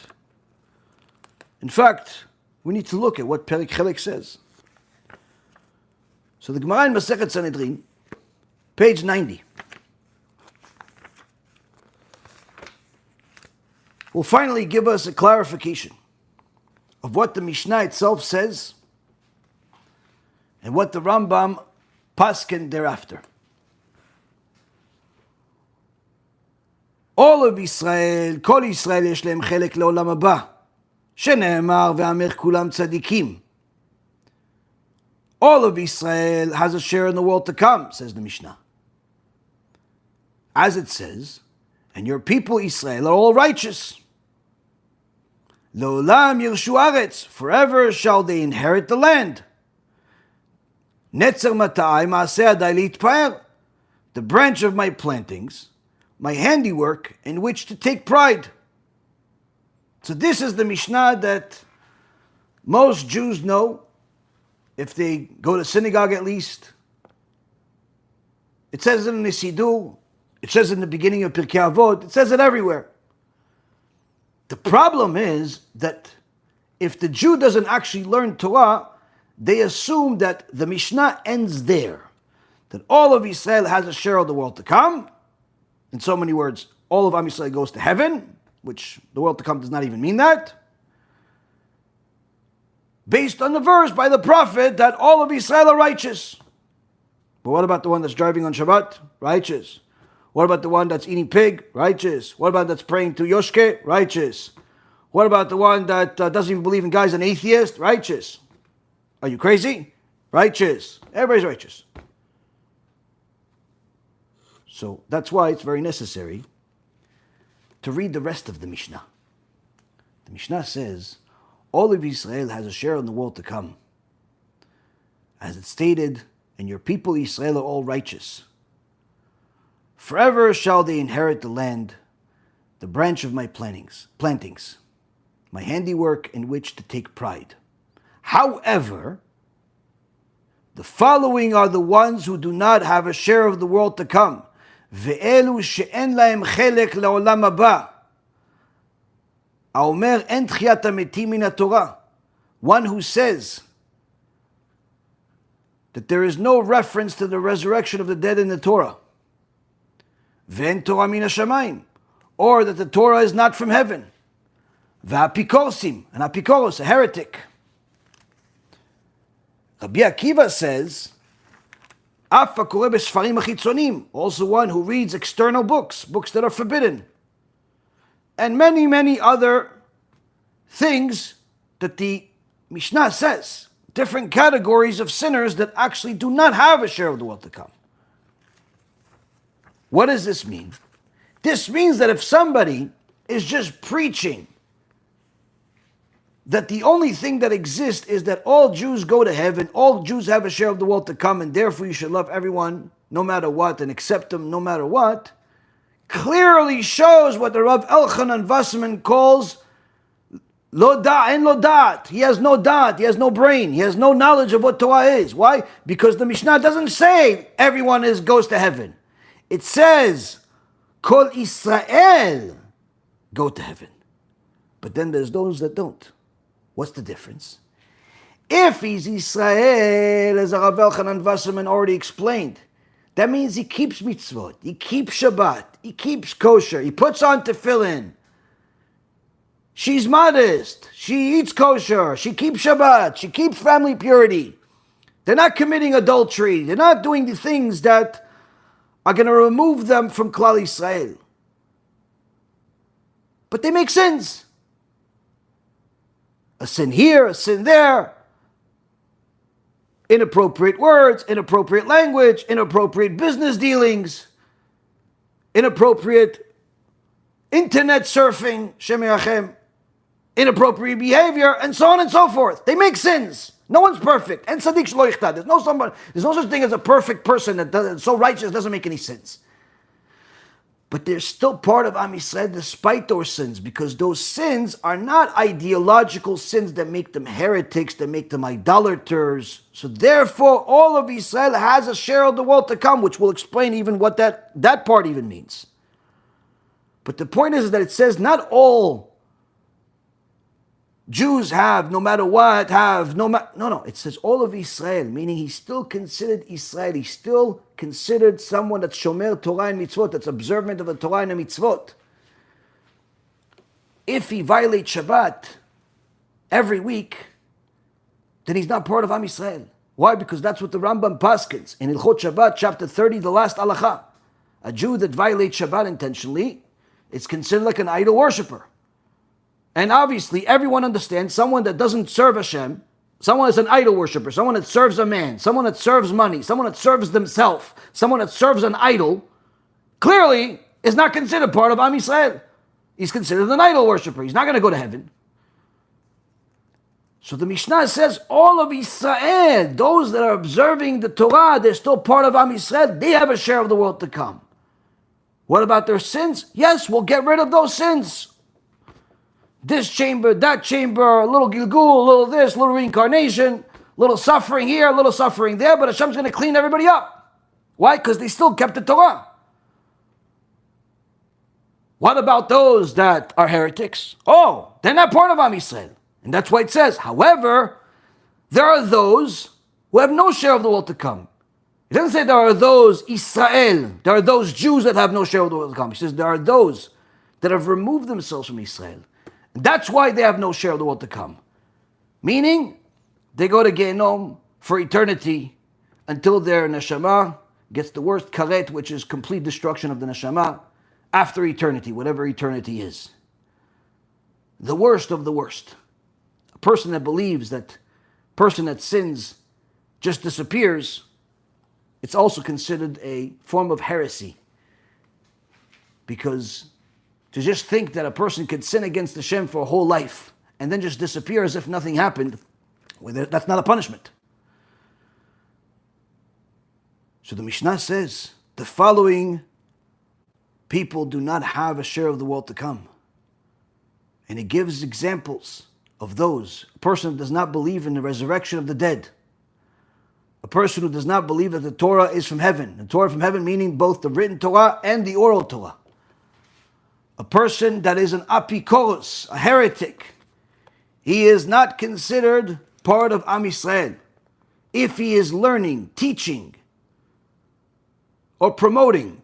In fact, we need to look at what Perek Chelek says. So the Gemara in Masechet Sanhedrin, page 90, will finally give us a clarification of what the Mishnah itself says and what the Rambam paskin thereafter. All of Israel, כל ישראל יש להם חלק לעולם הבא, שנאמר ועמך כולם צדיקים. All of Israel has a share in the world to come, says the Mishnah. As it says, and your people Israel are all righteous. Le'olam yirshu aretz, forever shall they inherit the land. Netzer matai ma'aseh adai litpaer, the branch of my plantings, my handiwork in which to take pride. So this is the Mishnah that most Jews know, if they go to synagogue at least. It says it in the Siddur, it says it in the beginning of Pirkei Avot, it says it everywhere. The problem is that if the Jew doesn't actually learn Torah, they assume that the Mishnah ends there, that all of Israel has a share of the world to come. In so many words, all of Am Yisrael goes to heaven, which the world to come does not even mean that. Based on the verse by the prophet that all of Israel are righteous. But what about the one that's driving on Shabbat? Righteous. What about the one that's eating pig? Righteous. What about that's praying to Yoshke? Righteous. What about the one that doesn't even believe in God, is an atheist? Righteous. Are you crazy? Righteous. Everybody's righteous. So that's why it's very necessary to read the rest of the Mishnah. The Mishnah says, all of Israel has a share in the world to come. As it's stated, and your people Israel are all righteous. Forever shall they inherit the land, the branch of my plantings, my handiwork in which to take pride. However, the following are the ones who do not have a share of the world to come. Ve'elu she'en lahem chelek la'olam haba. Haomer en tchiyat hametim min haTorah. One who says that there is no reference to the resurrection of the dead in the Torah. Ve'en Torah min hashamayim. Or that the Torah is not from heaven. Ve'apikorsim, an apikoros, a heretic. Rabbi Akiva says, also one who reads external books that are forbidden. And many, many other things that the Mishnah says. Different categories of sinners that actually do not have a share of the world to come. What does this mean? This means that if somebody is just preaching that the only thing that exists is that all Jews go to heaven, all Jews have a share of the world to come, and therefore you should love everyone no matter what and accept them no matter what, clearly shows what the Rav Elchanan Wasserman calls lo da and lo dat. He has no dat, he has no brain, he has no knowledge of what Torah is. Why? Because the Mishnah doesn't say everyone goes to heaven. It says Kol Israel go to heaven. But then there's those that don't. What's the difference? If he's Israel, as Rav Elchanan Wasserman already explained, that means he keeps mitzvot, he keeps Shabbat, he keeps kosher, he puts on tefillin. She's modest, she eats kosher, she keeps Shabbat, she keeps family purity. They're not committing adultery, they're not doing the things that are going to remove them from Klal Yisrael. But they make sins. A sin here, a sin there. Inappropriate words, inappropriate language, inappropriate business dealings, inappropriate internet surfing, Shem Yirachem, inappropriate behavior, and so on and so forth. They make sins. No one's perfect. And tzaddik shelo yichtad. There's no such thing as a perfect person that's so righteous doesn't make any sins. But they're still part of Am Yisrael despite those sins, because those sins are not ideological sins that make them heretics, that make them idolaters. So therefore, all of Israel has a share of the world to come, which will explain even what that part even means. But the point is that it says not all Jews have, no matter what, no. It says all of Israel, meaning he's still considered Israel. He's still considered someone that's shomer Torah and mitzvot, that's observant of the Torah and the mitzvot. If he violates Shabbat every week, then he's not part of Am Yisrael. Why? Because that's what the Rambam paskins in Hilchot Shabbat, chapter 30, the last halacha. A Jew that violates Shabbat intentionally is considered like an idol worshiper. And obviously, everyone understands someone that doesn't serve Hashem, someone that's an idol worshiper, someone that serves a man, someone that serves money, someone that serves themselves, someone that serves an idol, clearly is not considered part of Am Yisrael. He's considered an idol worshiper. He's not going to go to heaven. So the Mishnah says all of Israel, those that are observing the Torah, they're still part of Am Yisrael, they have a share of the world to come. What about their sins? Yes, we'll get rid of those sins. This chamber, that chamber, a little Gilgul, a little this, a little reincarnation, a little suffering here, a little suffering there, but Hashem's going to clean everybody up. Why? Because they still kept the Torah. What about those that are heretics? Oh, they're not part of Am Yisrael. And that's why it says, however, there are those who have no share of the world to come. It doesn't say there are those Israel, there are those Jews that have no share of the world to come. It says there are those that have removed themselves from Israel. And that's why they have no share of the world to come. Meaning, they go to Gehenom for eternity until their neshama gets the worst karet, which is complete destruction of the neshama, after eternity, whatever eternity is. The worst of the worst. A person that believes that person that sins just disappears, it's also considered a form of heresy. Because to just think that a person could sin against Hashem for a whole life and then just disappear as if nothing happened, well, that's not a punishment. So the Mishnah says the following people do not have a share of the world to come. And it gives examples of those. A person who does not believe in the resurrection of the dead. A person who does not believe that the Torah is from heaven. The Torah from heaven meaning both the written Torah and the oral Torah. A person that is an apikoros, a heretic. He is not considered part of Am Yisrael. If he is learning, teaching, or promoting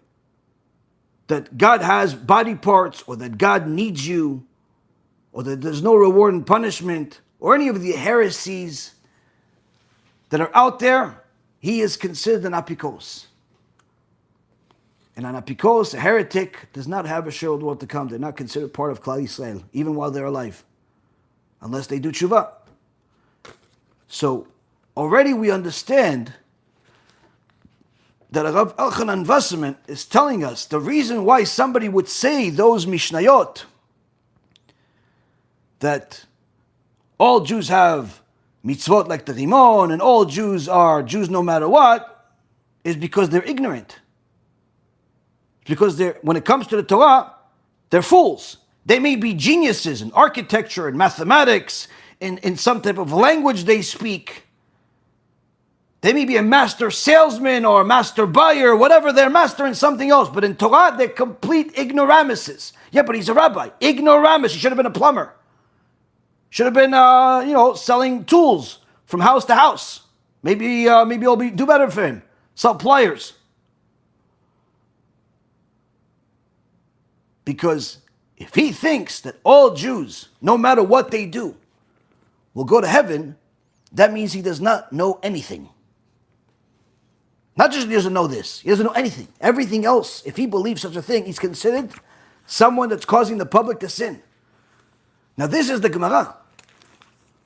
that God has body parts, or that God needs you, or that there's no reward and punishment, or any of the heresies that are out there, he is considered an apikos. And an apikos, a heretic, does not have a share of the world to come. They're not considered part of Klal Yisrael, even while they're alive, unless they do tshuva. So already we understand that Rav Elchanan Wasserman is telling us the reason why somebody would say those Mishnayot, that all Jews have mitzvot like the Rimon, and all Jews are Jews no matter what, is because they're ignorant. Because when it comes to the Torah, they're fools. They may be geniuses in architecture and mathematics, in some type of language they speak. They may be a master salesman or a master buyer, whatever, they're master in something else. But in Torah, they're complete ignoramuses. Yeah, but he's a rabbi. Ignoramus. He should have been a plumber. Should have been, selling tools from house to house. Maybe it'll do better for him. Sell pliers. Because if he thinks that all Jews, no matter what they do, will go to heaven, that means he does not know anything. Not just he doesn't know this, he doesn't know anything. Everything else, if he believes such a thing, he's considered someone that's causing the public to sin. Now this is the Gemara.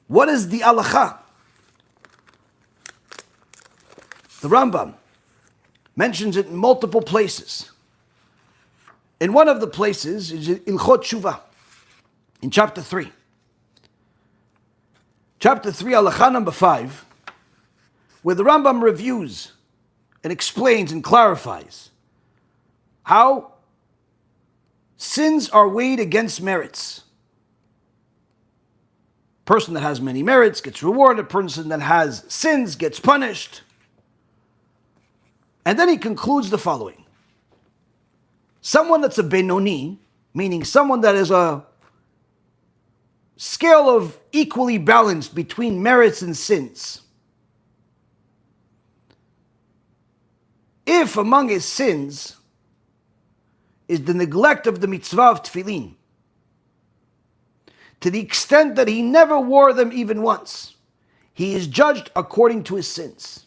What is the halacha? The Rambam mentions it in multiple places. In one of the places is Ilchot Shuvah, in chapter 3. Chapter 3, halacha number 5, where the Rambam reviews and explains and clarifies how sins are weighed against merits. Person that has many merits gets rewarded, a person that has sins gets punished. And then he concludes the following. Someone that's a Benoni, meaning someone that is a scale of equally balanced between merits and sins. If among his sins is the neglect of the mitzvah of tefillin, to the extent that he never wore them even once, he is judged according to his sins.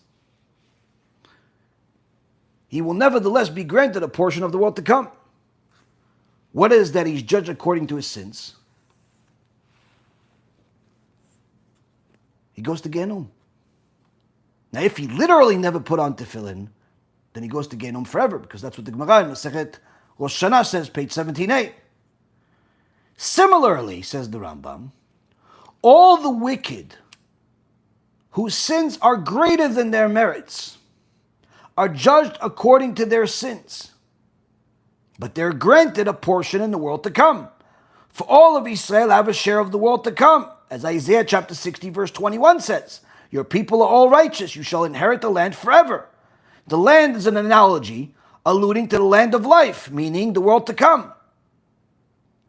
He will nevertheless be granted a portion of the world to come. What is that he's judged according to his sins? He goes to Gehenom. Now, if he literally never put on tefillin, then he goes to Gehenom forever, because that's what the Gemara in Masechet Rosh Hashanah says, page 17a. Similarly, says the Rambam, all the wicked whose sins are greater than their merits are judged according to their sins, but they're granted a portion in the world to come. For all of Israel have a share of the world to come. As Isaiah chapter 60 verse 21 says, your people are all righteous, you shall inherit the land forever. The land is an analogy alluding to the land of life, meaning the world to come.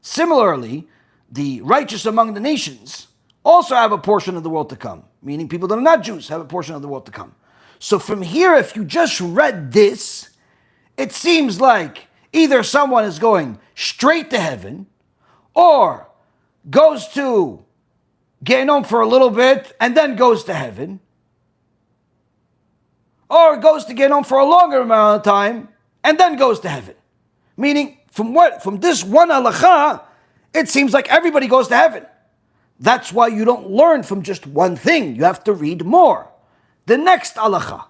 Similarly, the righteous among the nations also have a portion of the world to come, meaning people that are not Jews have a portion of the world to come. So from here, if you just read this, it seems like either someone is going straight to heaven or goes to Gehenom for a little bit and then goes to heaven, or goes to Gehenom for a longer amount of time and then goes to heaven. Meaning, from this one halakha, it seems like everybody goes to heaven. That's why you don't learn from just one thing. You have to read more. The next halakha,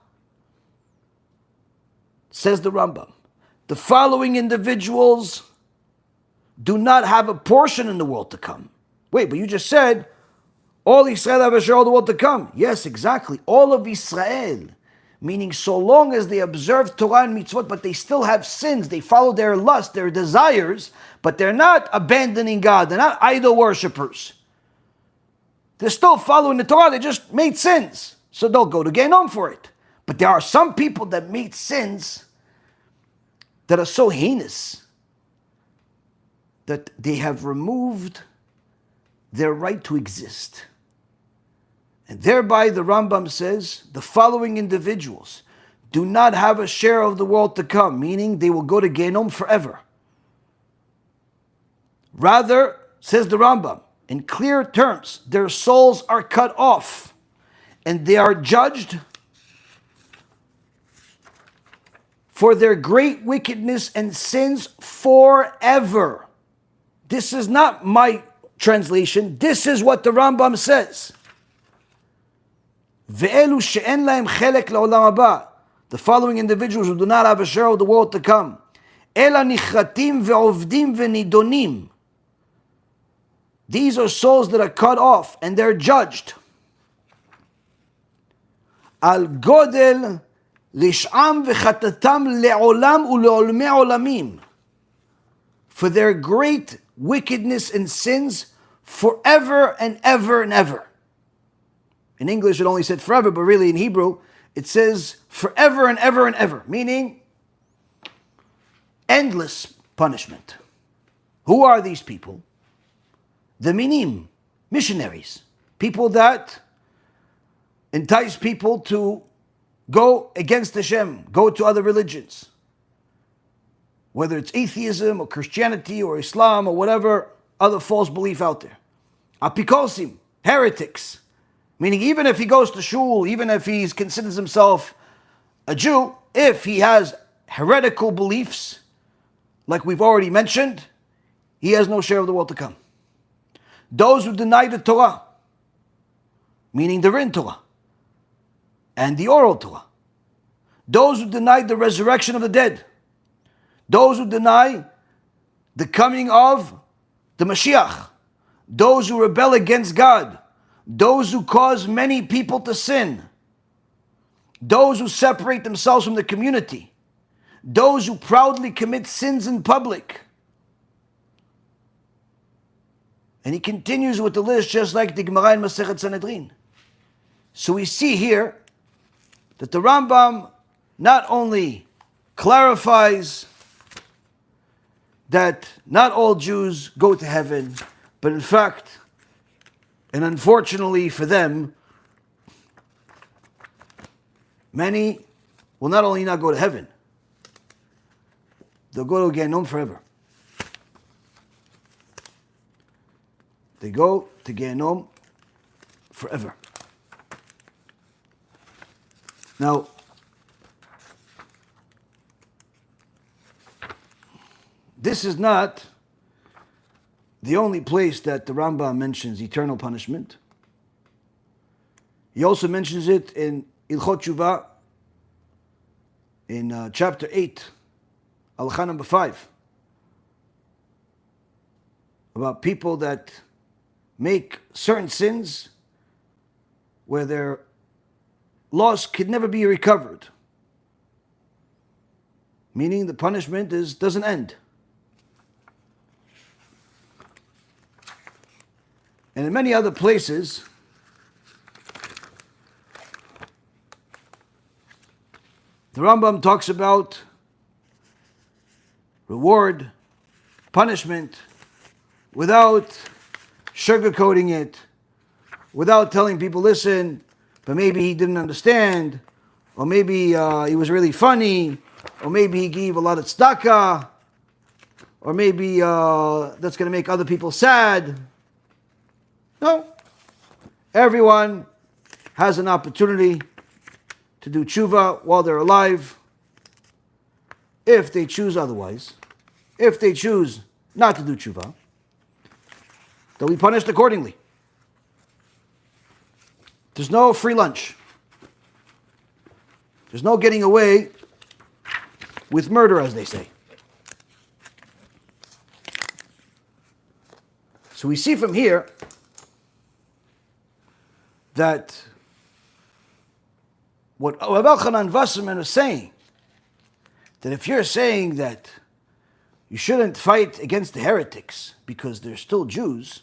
says the Rambam, the following individuals do not have a portion in the world to come. Wait, but you just said all Israel have a share of the world to come. Yes, exactly. All of Israel. Meaning so long as they observe Torah and mitzvot, but they still have sins, they follow their lust, their desires, but they're not abandoning God, they're not idol worshippers. They're still following the Torah, they just made sins. So they'll go to Gehenom for it. But there are some people that made sins that are so heinous that they have removed their right to exist. And thereby the Rambam says, the following individuals do not have a share of the world to come, meaning they will go to Gehenom forever. Rather, says the Rambam, in clear terms, their souls are cut off and they are judged for their great wickedness and sins forever. This is not my translation. This is what the Rambam says. The following individuals who do not have a share of the world to come. These are souls that are cut off and they're judged. Al godel lish'am v'chatatam le'olam u'le'olmei olamim. For their great wickedness and sins forever and ever and ever. In English it only said forever, but really in Hebrew it says forever and ever and ever, meaning endless punishment. Who are these people? The minim, missionaries, people that entice people to go against HaShem, go to other religions, whether it's atheism or Christianity or Islam or whatever other false belief out there. Apikosim, heretics, meaning even if he goes to shul, even if he considers himself a Jew, if he has heretical beliefs, like we've already mentioned, he has no share of the world to come. Those who deny the Torah, meaning the written Torah and the oral Torah. Those who deny the resurrection of the dead. Those who deny the coming of the Mashiach. Those who rebel against God. Those who cause many people to sin. Those who separate themselves from the community. Those who proudly commit sins in public. And he continues with the list just like the Gemara in Masechet Sanhedrin. So we see here that the Rambam not only clarifies that not all Jews go to heaven, but in fact, and unfortunately for them, many will not only not go to heaven, they'll go to Gehenom forever. They go to Gehenom forever. Now, this is not the only place that the Rambam mentions eternal punishment. He also mentions it in Ilchot Tshuva, in chapter 8, Halakha number 5, about people that make certain sins where their loss could never be recovered. Meaning the punishment doesn't end. And in many other places, the Rambam talks about reward, punishment, without sugarcoating it, without telling people, listen, but maybe he didn't understand, or maybe he was really funny, or maybe he gave a lot of tzedakah, or maybe that's going to make other people sad. No. Everyone has an opportunity to do tshuva while they're alive. If they choose otherwise, if they choose not to do tshuva, they'll be punished accordingly. There's no free lunch. There's no getting away with murder, as they say. So we see from here that what Rabbi Yaron Reuven is saying, that if you're saying that you shouldn't fight against the heretics because they're still Jews,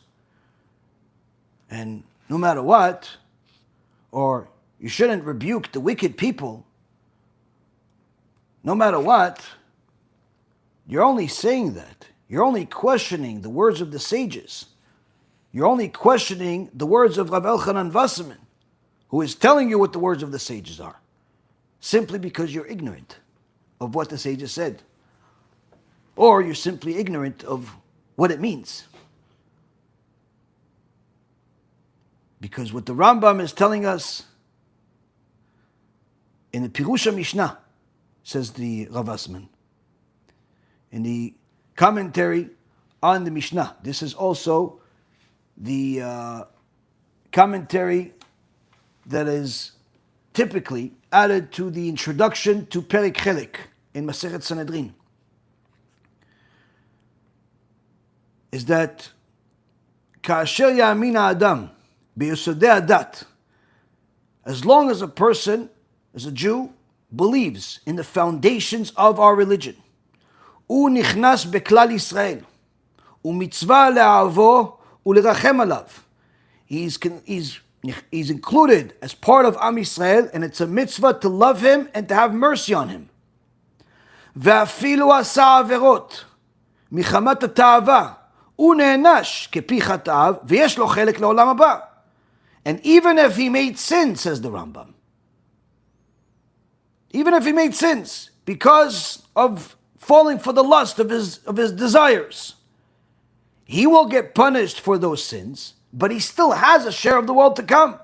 and no matter what, or you shouldn't rebuke the wicked people, no matter what, you're only saying that. You're only questioning the words of the sages. You're only questioning the words of Rabbi Yaron Reuven, who is telling you what the words of the sages are, simply because you're ignorant of what the sages said, or you're simply ignorant of what it means. Because what the Rambam is telling us in the Pirush Mishnah, says the Rav Asman, in the commentary on the Mishnah, this is also the commentary that is typically added to the introduction to Perek Chelek in Masechet Sanhedrin, is that Ka'asher Ya'amin Ha'adam B'Yesodei Hadat, as long as a person, as a Jew, believes in the foundations of our religion, הוא נכנס בכלל ישראל, ומצווה לאהבו ולרחם עליו. He's included as part of Am Yisrael, and it's a mitzvah to love him and to have mercy on him. ואפילו עשה עבירות מחמת התאווה, הוא נענש כפי חטאיו, ויש לו חלק לעולם הבא. And even if he made sins, says the Rambam, even if he made sins because of falling for the lust of his desires, he will get punished for those sins, but he still has a share of the world to come.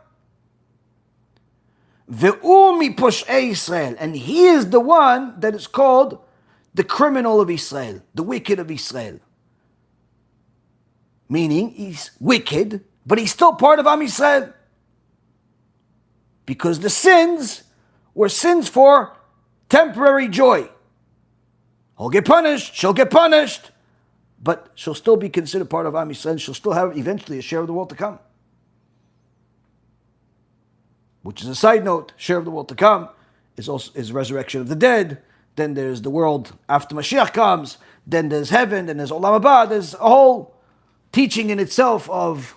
Ve'u miposh'ei Yisrael, and he is the one that is called the criminal of Israel, the wicked of Israel. Meaning he's wicked, but he's still part of Am Yisrael. Because the sins were sins for temporary joy. He'll get punished, she'll get punished, but she'll still be considered part of Am Yisrael. She'll still have eventually a share of the world to come. Which is a side note, share of the world to come is resurrection of the dead. Then there's the world after Mashiach comes. Then there's heaven. Then there's Olam Haba. There's a whole teaching in itself of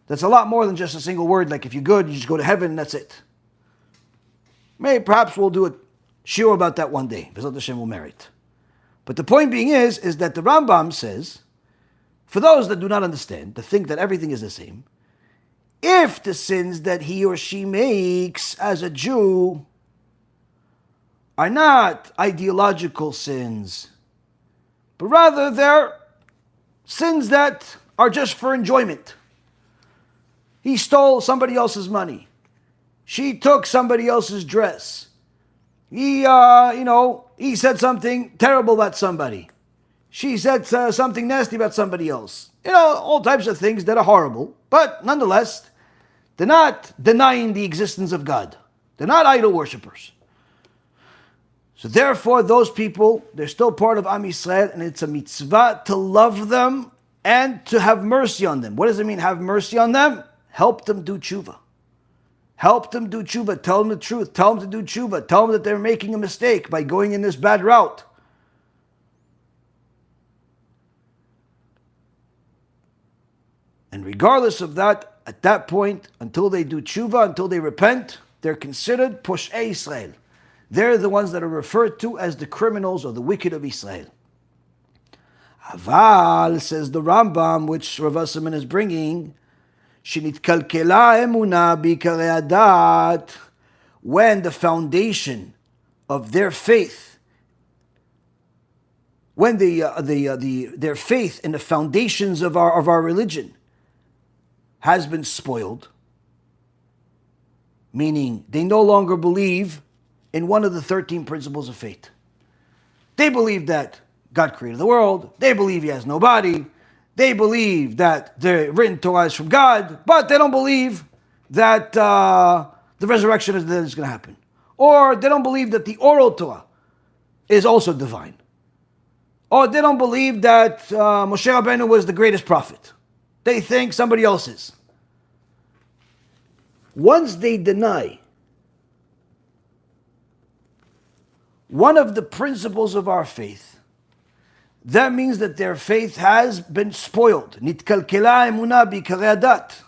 that's a lot more than just a single word. Like if you're good, you just go to heaven and that's it. Maybe perhaps we'll do a shiur about that one day. BeEzrat HaShem will merit. But the point being is that the Rambam says, for those that do not understand, to think that everything is the same, if the sins that he or she makes as a Jew are not ideological sins, but rather they're sins that are just for enjoyment. He stole somebody else's money. She took somebody else's dress. He said something terrible about somebody. She said something nasty about somebody else. All types of things that are horrible. But nonetheless, they're not denying the existence of God. They're not idol worshippers. So therefore, those people, they're still part of Am Yisrael, and it's a mitzvah to love them and to have mercy on them. What does it mean, have mercy on them? Help them do tshuva. Help them do tshuva. Tell them the truth. Tell them to do tshuva. Tell them that they're making a mistake by going in this bad route. And regardless of that, at that point, until they do tshuva, until they repent, they're considered posh'ei Israel. They're the ones that are referred to as the criminals or the wicked of Israel. Aval, says the Rambam, which Rav Wasserman is bringing, shenitkalkela emuna b'ikarei hadat, when the foundation of their faith, when their faith in the foundations of our religion has been spoiled, meaning they no longer believe in one of the 13 principles of faith. They believe that God created the world. They believe He has no body. They believe that the written Torah is from God, but they don't believe that the resurrection is going to happen. Or they don't believe that the oral Torah is also divine. Or they don't believe that Moshe Rabbeinu was the greatest prophet. They think somebody else is. Once they deny one of the principles of our faith, that means that their faith has been spoiled. Nitkalkela emuna b'ikarei hadat.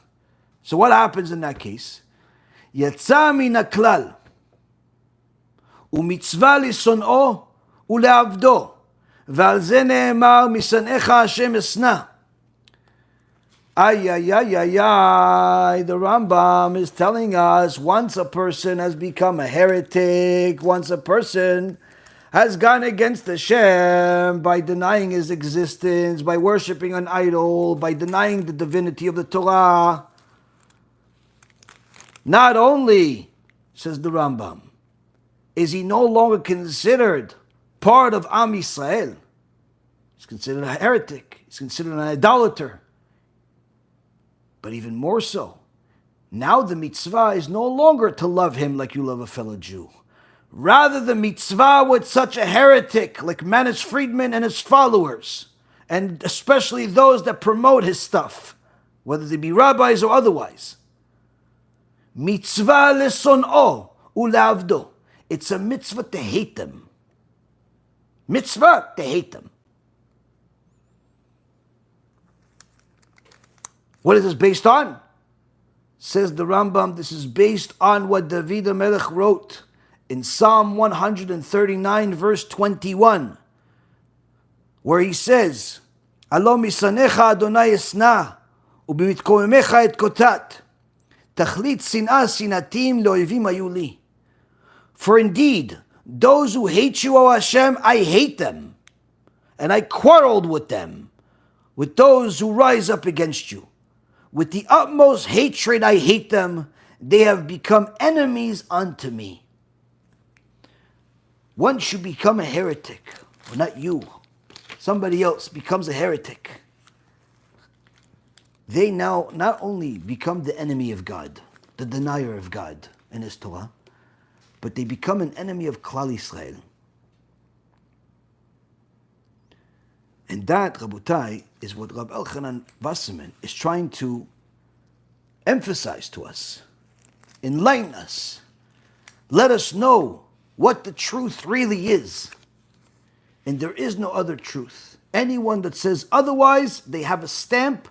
So what happens in that case? Yatsa min haklal umitzvah lison'o ule'avdo ve'al ze ne'emar misan'echa HaShem esna. The Rambam is telling us, once a person has become a heretic, once a person has gone against Hashem by denying His existence, by worshipping an idol, by denying the divinity of the Torah, not only, says the Rambam, is he no longer considered part of Am Yisrael, he's considered a heretic, he's considered an idolater. But even more so, now the mitzvah is no longer to love him like you love a fellow Jew. Rather, the mitzvah with such a heretic like Manis Friedman and his followers, and especially those that promote his stuff, whether they be rabbis or otherwise. Mitzvah leson'o u'le'avdo. It's a mitzvah to hate them. Mitzvah to hate them. What is this based on? Says the Rambam, this is based on what David HaMelech wrote in Psalm 139, verse 21, where he says, Alo misanecha Adonai esna, u'b'mitkomemecha et kotat, tachlit sin'ah sinatim lo'evim hayu li. For indeed, those who hate you, O Hashem, I hate them, and I quarreled with them, with those who rise up against you. With the utmost hatred I hate them. They have become enemies unto me. Once you become a heretic, or not you, somebody else becomes a heretic, they now not only become the enemy of God, the denier of God and His Torah, but they become an enemy of Klal Yisrael. And that, Rabotai, is what Rabbi Yaron Reuven is trying to emphasize to us, enlighten us, let us know what the truth really is. And there is no other truth. Anyone that says otherwise, they have a stamp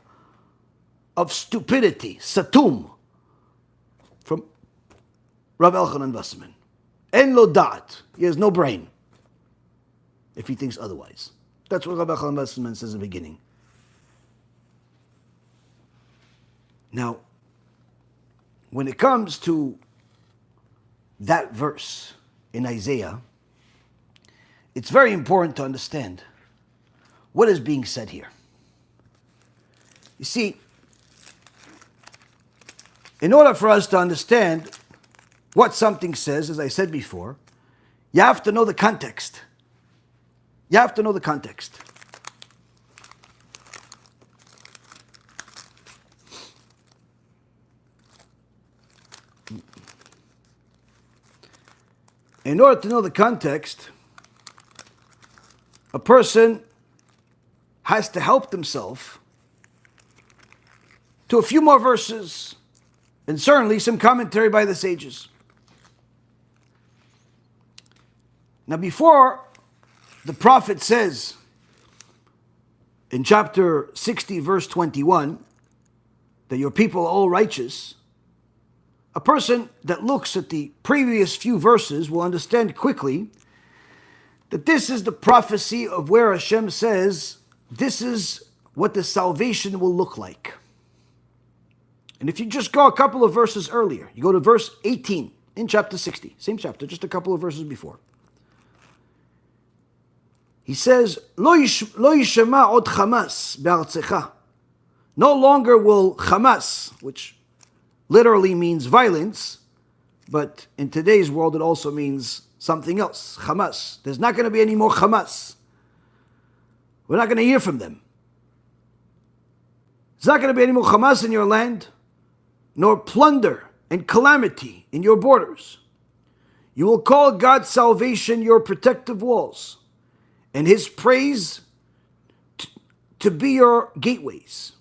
of stupidity, satum, from Rabbi Yaron Reuven. En lo da'at, he has no brain, if he thinks otherwise. That's what Rabbi Yaron Reuven says in the beginning. Now, when it comes to that verse in Isaiah, it's very important to understand what is being said here. You see, in order for us to understand what something says, as I said before, you have to know the context. You have to know the context. In order to know the context, a person has to help himself to a few more verses, and certainly some commentary by the sages. Now, before the prophet says in chapter 60, verse 21, that your people are all righteous, a person that looks at the previous few verses will understand quickly that this is the prophecy of where Hashem says, this is what the salvation will look like. And if you just go a couple of verses earlier, you go to verse 18 in chapter 60, same chapter, just a couple of verses before. He says, Lo yishema od chamas be'artzecha. No longer will chamas, which literally means violence, but in today's world it also means something else, chamas. There's not going to be any more chamas. We're not going to hear from them. There's not going to be any more chamas in your land, nor plunder and calamity in your borders. You will call God's salvation your protective walls, and His praise to be your gateways.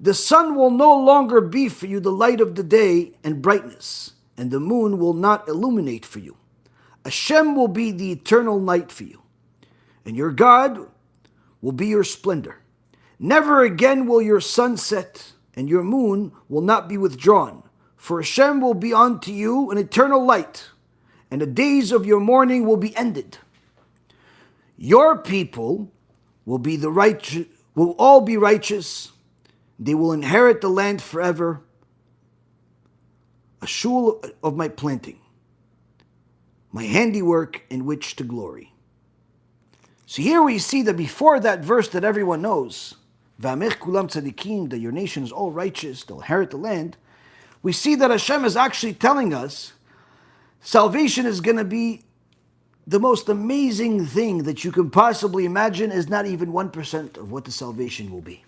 The sun will no longer be for you the light of the day and brightness, and the moon will not illuminate for you. HaShem will be the eternal night for you, and your God will be your splendor. Never again will your sun set, and your moon will not be withdrawn, for Hashem will be unto you an eternal light, and the days of your mourning will be ended. Your people will all be righteous. They will inherit the land forever, a shul of my planting, my handiwork in which to glory. So here we see that before that verse that everyone knows, V'amech kulam tzadikim, that your nation is all righteous, they'll inherit the land, we see that Hashem is actually telling us salvation is going to be the most amazing thing that you can possibly imagine, is not even 1% of what the salvation will be.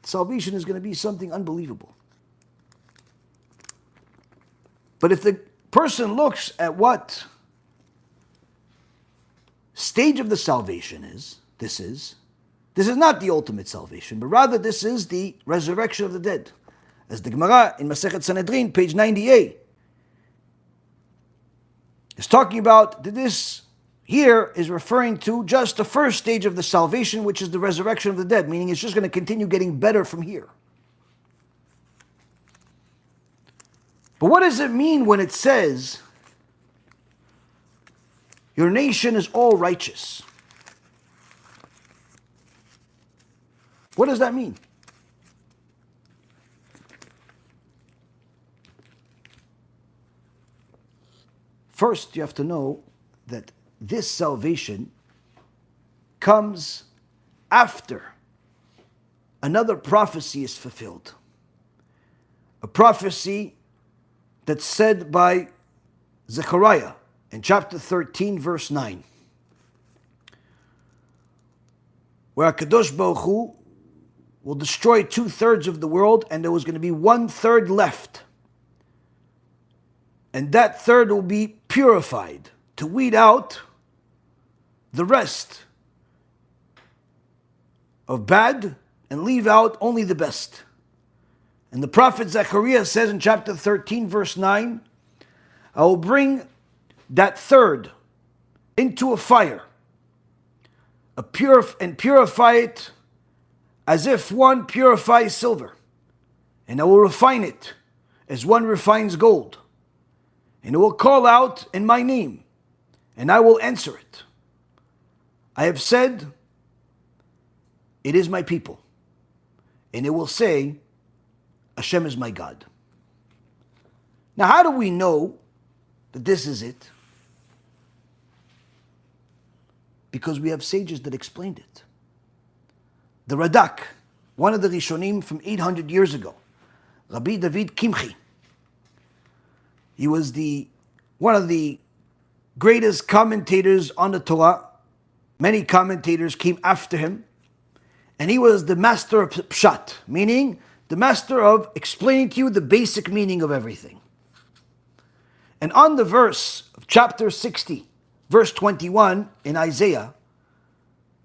Salvation is going to be something unbelievable. But if the person looks at what stage of the salvation this is not the ultimate salvation, but rather this is the resurrection of the dead. As the Gemara in Masechet Sanhedrin, page 98, is talking about that this here is referring to just the first stage of the salvation, which is the resurrection of the dead, meaning it's just going to continue getting better from here. But what does it mean when it says, your nation is all righteous? What does that mean? First, you have to know that this salvation comes after another prophecy is fulfilled. A prophecy that's said by Zechariah in chapter 13, verse 9, where HaKadosh Baruch Hu will destroy 2/3 of the world, and there was going to be 1/3 left. And that third will be purified to weed out the rest of bad and leave out only the best. And the prophet Zechariah says in chapter 13, verse 9, I will bring that third into a fire, and purify it as if one purifies silver. And I will refine it as one refines gold. And it will call out in my name, and I will answer it. I have said, it is my people. And it will say, Hashem is my God. Now, how do we know that this is it? Because we have sages that explained it. The Radak, one of the Rishonim from 800 years ago, Rabbi David Kimchi, he was one of the greatest commentators on the Torah. Many commentators came after him. And he was the master of Pshat, meaning the master of explaining to you the basic meaning of everything. And on the verse of chapter 60, verse 21 in Isaiah,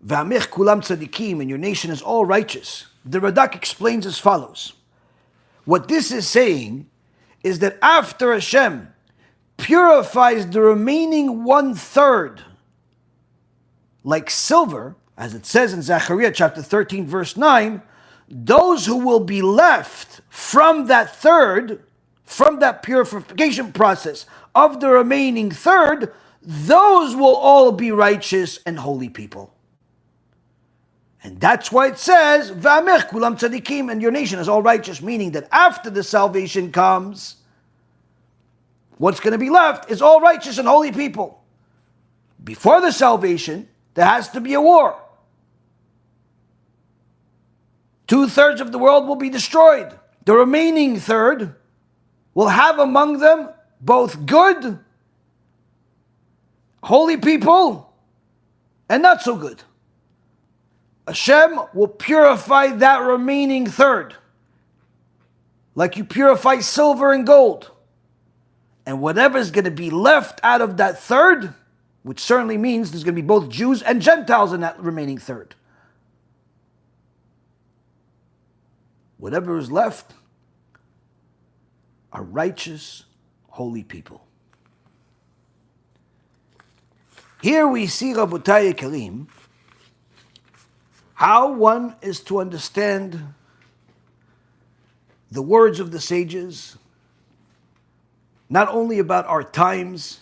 V'amich kulam tzadikim, and your nation is all righteous. the Radak explains as follows. What this is saying is that after Hashem purifies the remaining 1/3 like silver, as it says in Zechariah chapter 13 verse 9, those who will be left from that third, from that purification process of the remaining third, those will all be righteous and holy people. And that's why it says, V'amech kulam tzadikim, and your nation is all righteous, meaning that after the salvation comes, what's going to be left is all righteous and holy people. Before the salvation, there has to be a war. 2/3 of the world will be destroyed. The remaining third will have among them both good, holy people, and not so good. Hashem will purify that remaining third, like you purify silver and gold. And whatever is going to be left out of that third, which certainly means there's going to be both Jews and Gentiles in that remaining third. Whatever is left are righteous, holy people. Here we see, Rabotai Karim, how one is to understand the words of the sages, not only about our times,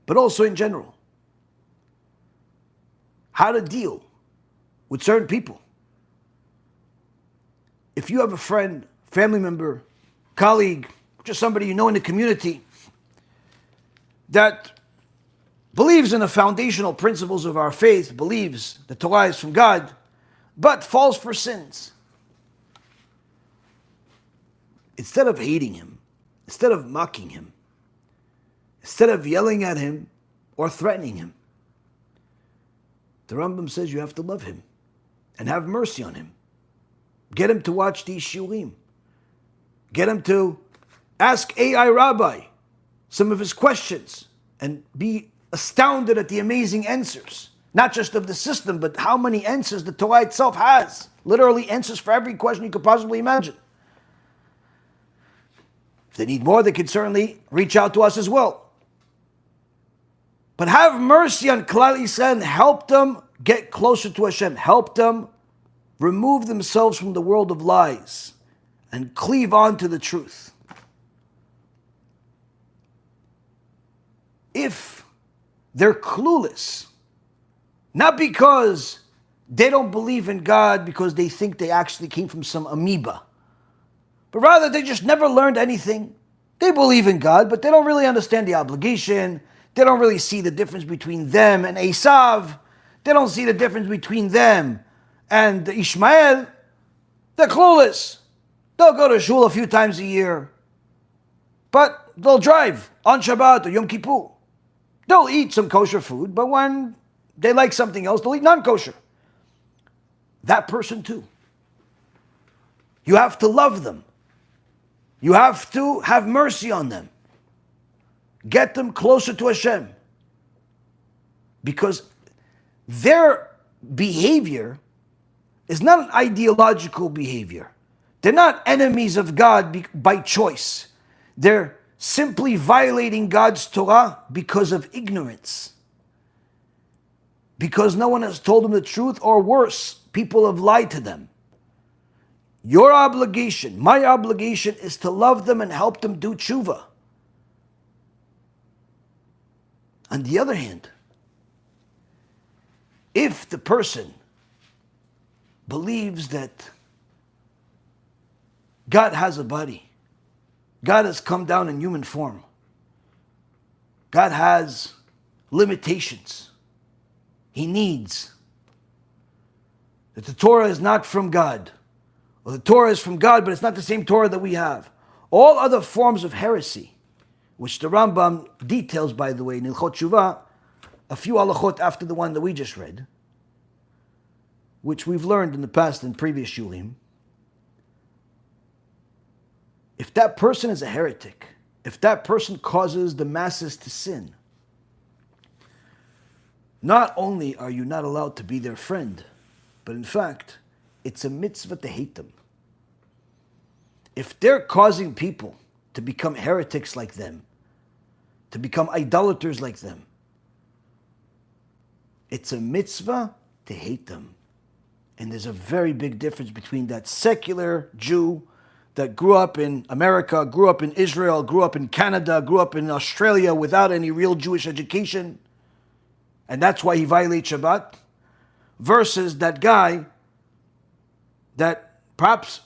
but also in general. How to deal with certain people. If you have a friend, family member, colleague, just somebody you know in the community that believes in the foundational principles of our faith, believes the Torah is from God, but falls for sins, instead of hating him, instead of mocking him, instead of yelling at him or threatening him, the Rambam says you have to love him and have mercy on him. Get him to watch these shurim. Get him to ask AI Rabbi some of his questions and be astounded at the amazing answers. Not just of the system, but how many answers the Torah itself has. Literally answers for every question you could possibly imagine. If they need more, they could certainly reach out to us as well. But have mercy on Klal Yisrael and help them get closer to Hashem. Help them remove themselves from the world of lies and cleave on to the truth. If they're clueless, not because they don't believe in God because they think they actually came from some amoeba, but rather they just never learned anything. They believe in God, but they don't really understand the obligation. They don't really see the difference between them and Esav. They don't see the difference between them and Ishmael. They're clueless. They'll go to shul a few times a year, but they'll drive on Shabbat or Yom Kippur. They'll eat some kosher food, but when they like something else, they'll eat non-kosher. That person too. You have to love them. You have to have mercy on them. Get them closer to Hashem. Because their behavior is not an ideological behavior. They're not enemies of God by choice. They're simply violating God's Torah because of ignorance. Because no one has told them the truth, or worse, people have lied to them. Your obligation, my obligation, is to love them and help them do tshuva. On the other hand, if the person believes that God has a body, God has come down in human form, God has limitations, He needs, that the Torah is not from God, or the Torah is from God, but it's not the same Torah that we have. All other forms of heresy, which the Rambam details, by the way, in Ilchot Shuvah, a few halachot after the one that we just read, which we've learned in the past in previous shulim. If that person is a heretic, if that person causes the masses to sin, not only are you not allowed to be their friend, but in fact, it's a mitzvah to hate them. If they're causing people to become heretics like them, to become idolaters like them, it's a mitzvah to hate them. And there's a very big difference between that secular Jew that grew up in America, grew up in Israel, grew up in Canada, grew up in Australia without any real Jewish education, and that's why he violates Shabbat, versus that guy that perhaps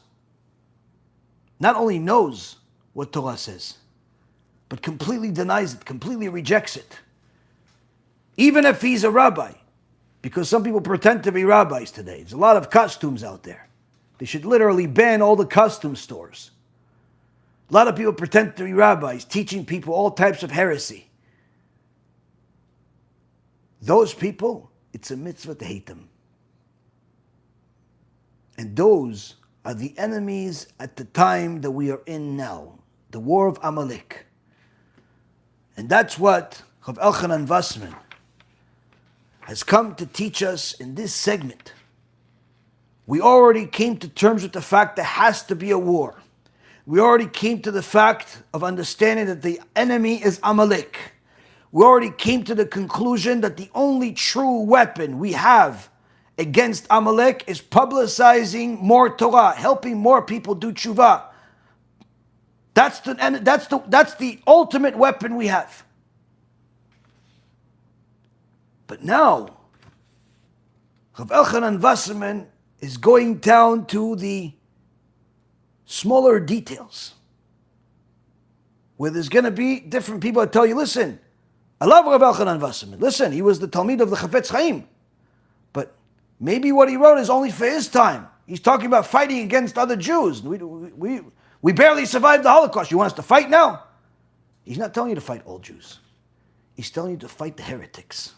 not only knows what Torah says, but completely denies it, completely rejects it. Even if he's a rabbi, because some people pretend to be rabbis today. There's a lot of costumes out there. They should literally ban all the costume stores. A lot of people pretend to be rabbis, teaching people all types of heresy. Those people, it's a mitzvah to hate them. And those are the enemies at the time that we are in now, the war of Amalek. And that's what Rav Elchanan Wasserman has come to teach us in this segment. We already came to terms with the fact there has to be a war. We already came to the fact of understanding that the enemy is Amalek. We already came to the conclusion that the only true weapon we have against Amalek is publicizing more Torah, helping more people do tshuva. That's the ultimate weapon we have. But now, Rav Elchanan Wasserman is going down to the smaller details, where there's going to be different people that tell you, listen, I love Rav Elchanan Wasserman. Listen, he was the Talmid of the Chafetz Chaim. But maybe what he wrote is only for his time. He's talking about fighting against other Jews. We barely survived the Holocaust. You want us to fight now? He's not telling you to fight all Jews. He's telling you to fight the heretics.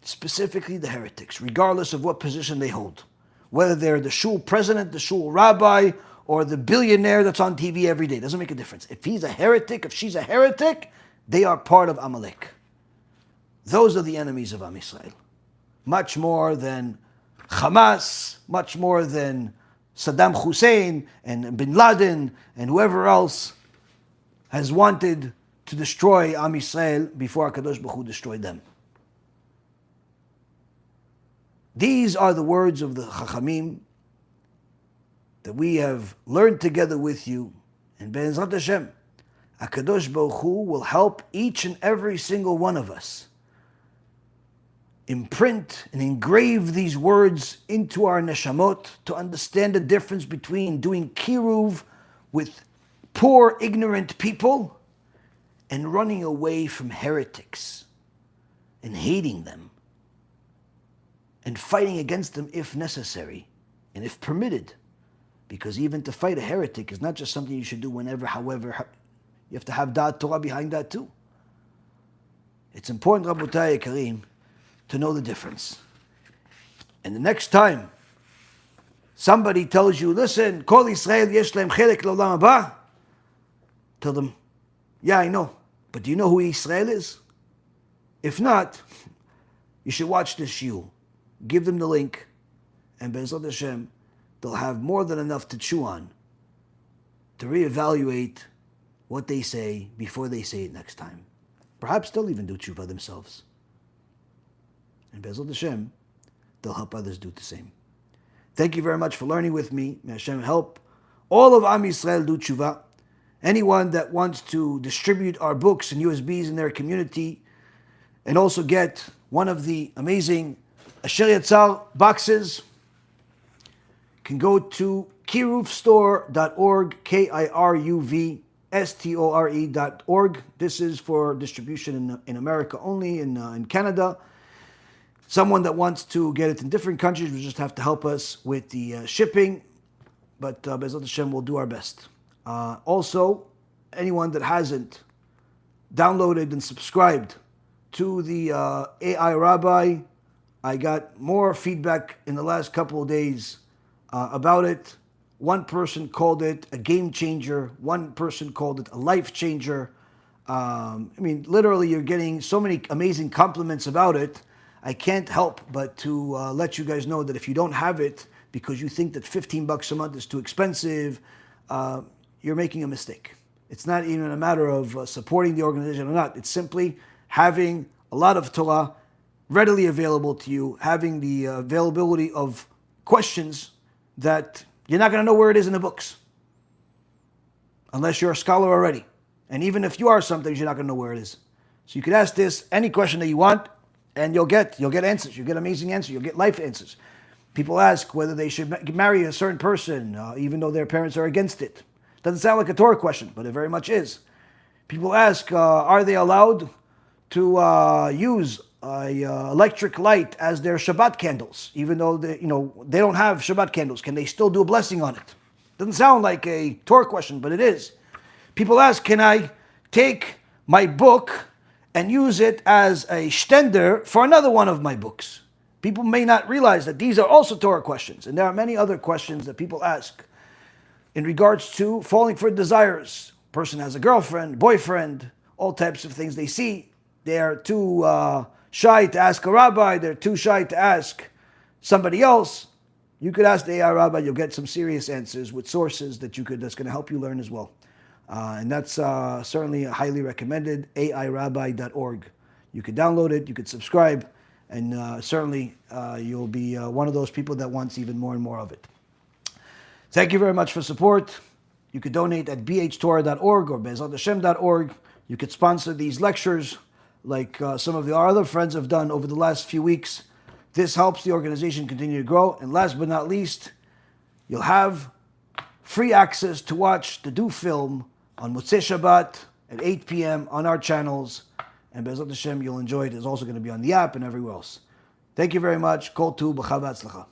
Specifically the heretics, regardless of what position they hold. Whether they're the shul president, the shul rabbi, or the billionaire that's on TV every day. Doesn't make a difference. If he's a heretic, if she's a heretic, they are part of Amalek. Those are the enemies of Am Yisrael. Much more than Hamas, much more than Saddam Hussein and Bin Laden and whoever else has wanted to destroy Am Yisrael before HaKadosh Baruch Hu destroyed them. These are the words of the Chachamim that we have learned together with you. And BeEzrat HaShem, HaKadosh Baruch Hu will help each and every single one of us imprint and engrave these words into our neshamot to understand the difference between doing kiruv with poor, ignorant people and running away from heretics and hating them and fighting against them if necessary and if permitted. Because even to fight a heretic is not just something you should do whenever, however. You have to have Da'at Torah behind that too. It's important, Rabotai Karim, to know the difference. And the next time somebody tells you, listen, Kol Yisrael yesh lehem chelek l'olam haba, tell them, yeah, I know, but do you know who Israel is? If not, you should watch this shiur. Give them the link, and BeEzrat HaShem, they'll have more than enough to chew on to reevaluate what they say before they say it next time. Perhaps they'll even do tshuva themselves. And BeEzrat HaShem, they'll help others do the same. Thank you very much for learning with me. May Hashem help all of Am Yisrael do tshuva. Anyone that wants to distribute our books and USBs in their community and also get one of the amazing Asher Yatzar boxes can go to kiruvstore.org, KIRUVSTORE.org. This is for distribution in America only, in Canada. Someone that wants to get it in different countries will just have to help us with the shipping, but BeEzrat HaShem will do our best. Also, anyone that hasn't downloaded and subscribed to the AI Rabbi, I got more feedback in the last couple of days about it. One person called it a game changer. One person called it a life changer. Literally, you're getting so many amazing compliments about it I can't help but to let you guys know that if you don't have it because you think that $15 a month is too expensive, you're making a mistake. It's not even a matter of supporting the organization or not. It's simply having a lot of Torah readily available to you, having the availability of questions that you're not going to know where it is in the books unless you're a scholar already. And even if you are, sometimes you're not going to know where it is. So you could ask this any question that you want, and you'll get answers. You'll get amazing answers. You'll get life answers. People ask whether they should marry a certain person, even though their parents are against it. Doesn't sound like a Torah question, but it very much is. People ask, are they allowed to use electric light as their Shabbat candles, even though they don't have Shabbat candles? Can they still do a blessing on it? Doesn't sound like a Torah question, but it is. People ask, can I take my book and use it as a shtender for another one of my books? People may not realize that these are also Torah questions, and there are many other questions that people ask in regards to falling for desires. Person has a girlfriend, boyfriend, all types of things they see. They are too shy to ask a rabbi. They're too shy to ask somebody else. You could ask the AI rabbi. You'll get some serious answers with sources that's going to help you learn as well. And that's certainly highly recommended, airabbi.org. You could download it, you could subscribe, and certainly you'll be one of those people that wants even more and more of it. Thank you very much for support. You could donate at bhtorah.org or BeEzrat.org. You could sponsor these lectures like some of our other friends have done over the last few weeks. This helps the organization continue to grow. And last but not least, you'll have free access to watch the Do Film on Motzei Shabbat at 8 p.m. on our channels. And BeEzrat Hashem, you'll enjoy it. It's also going to be on the app and everywhere else. Thank you very much. Kol tu b'chava tzlacha.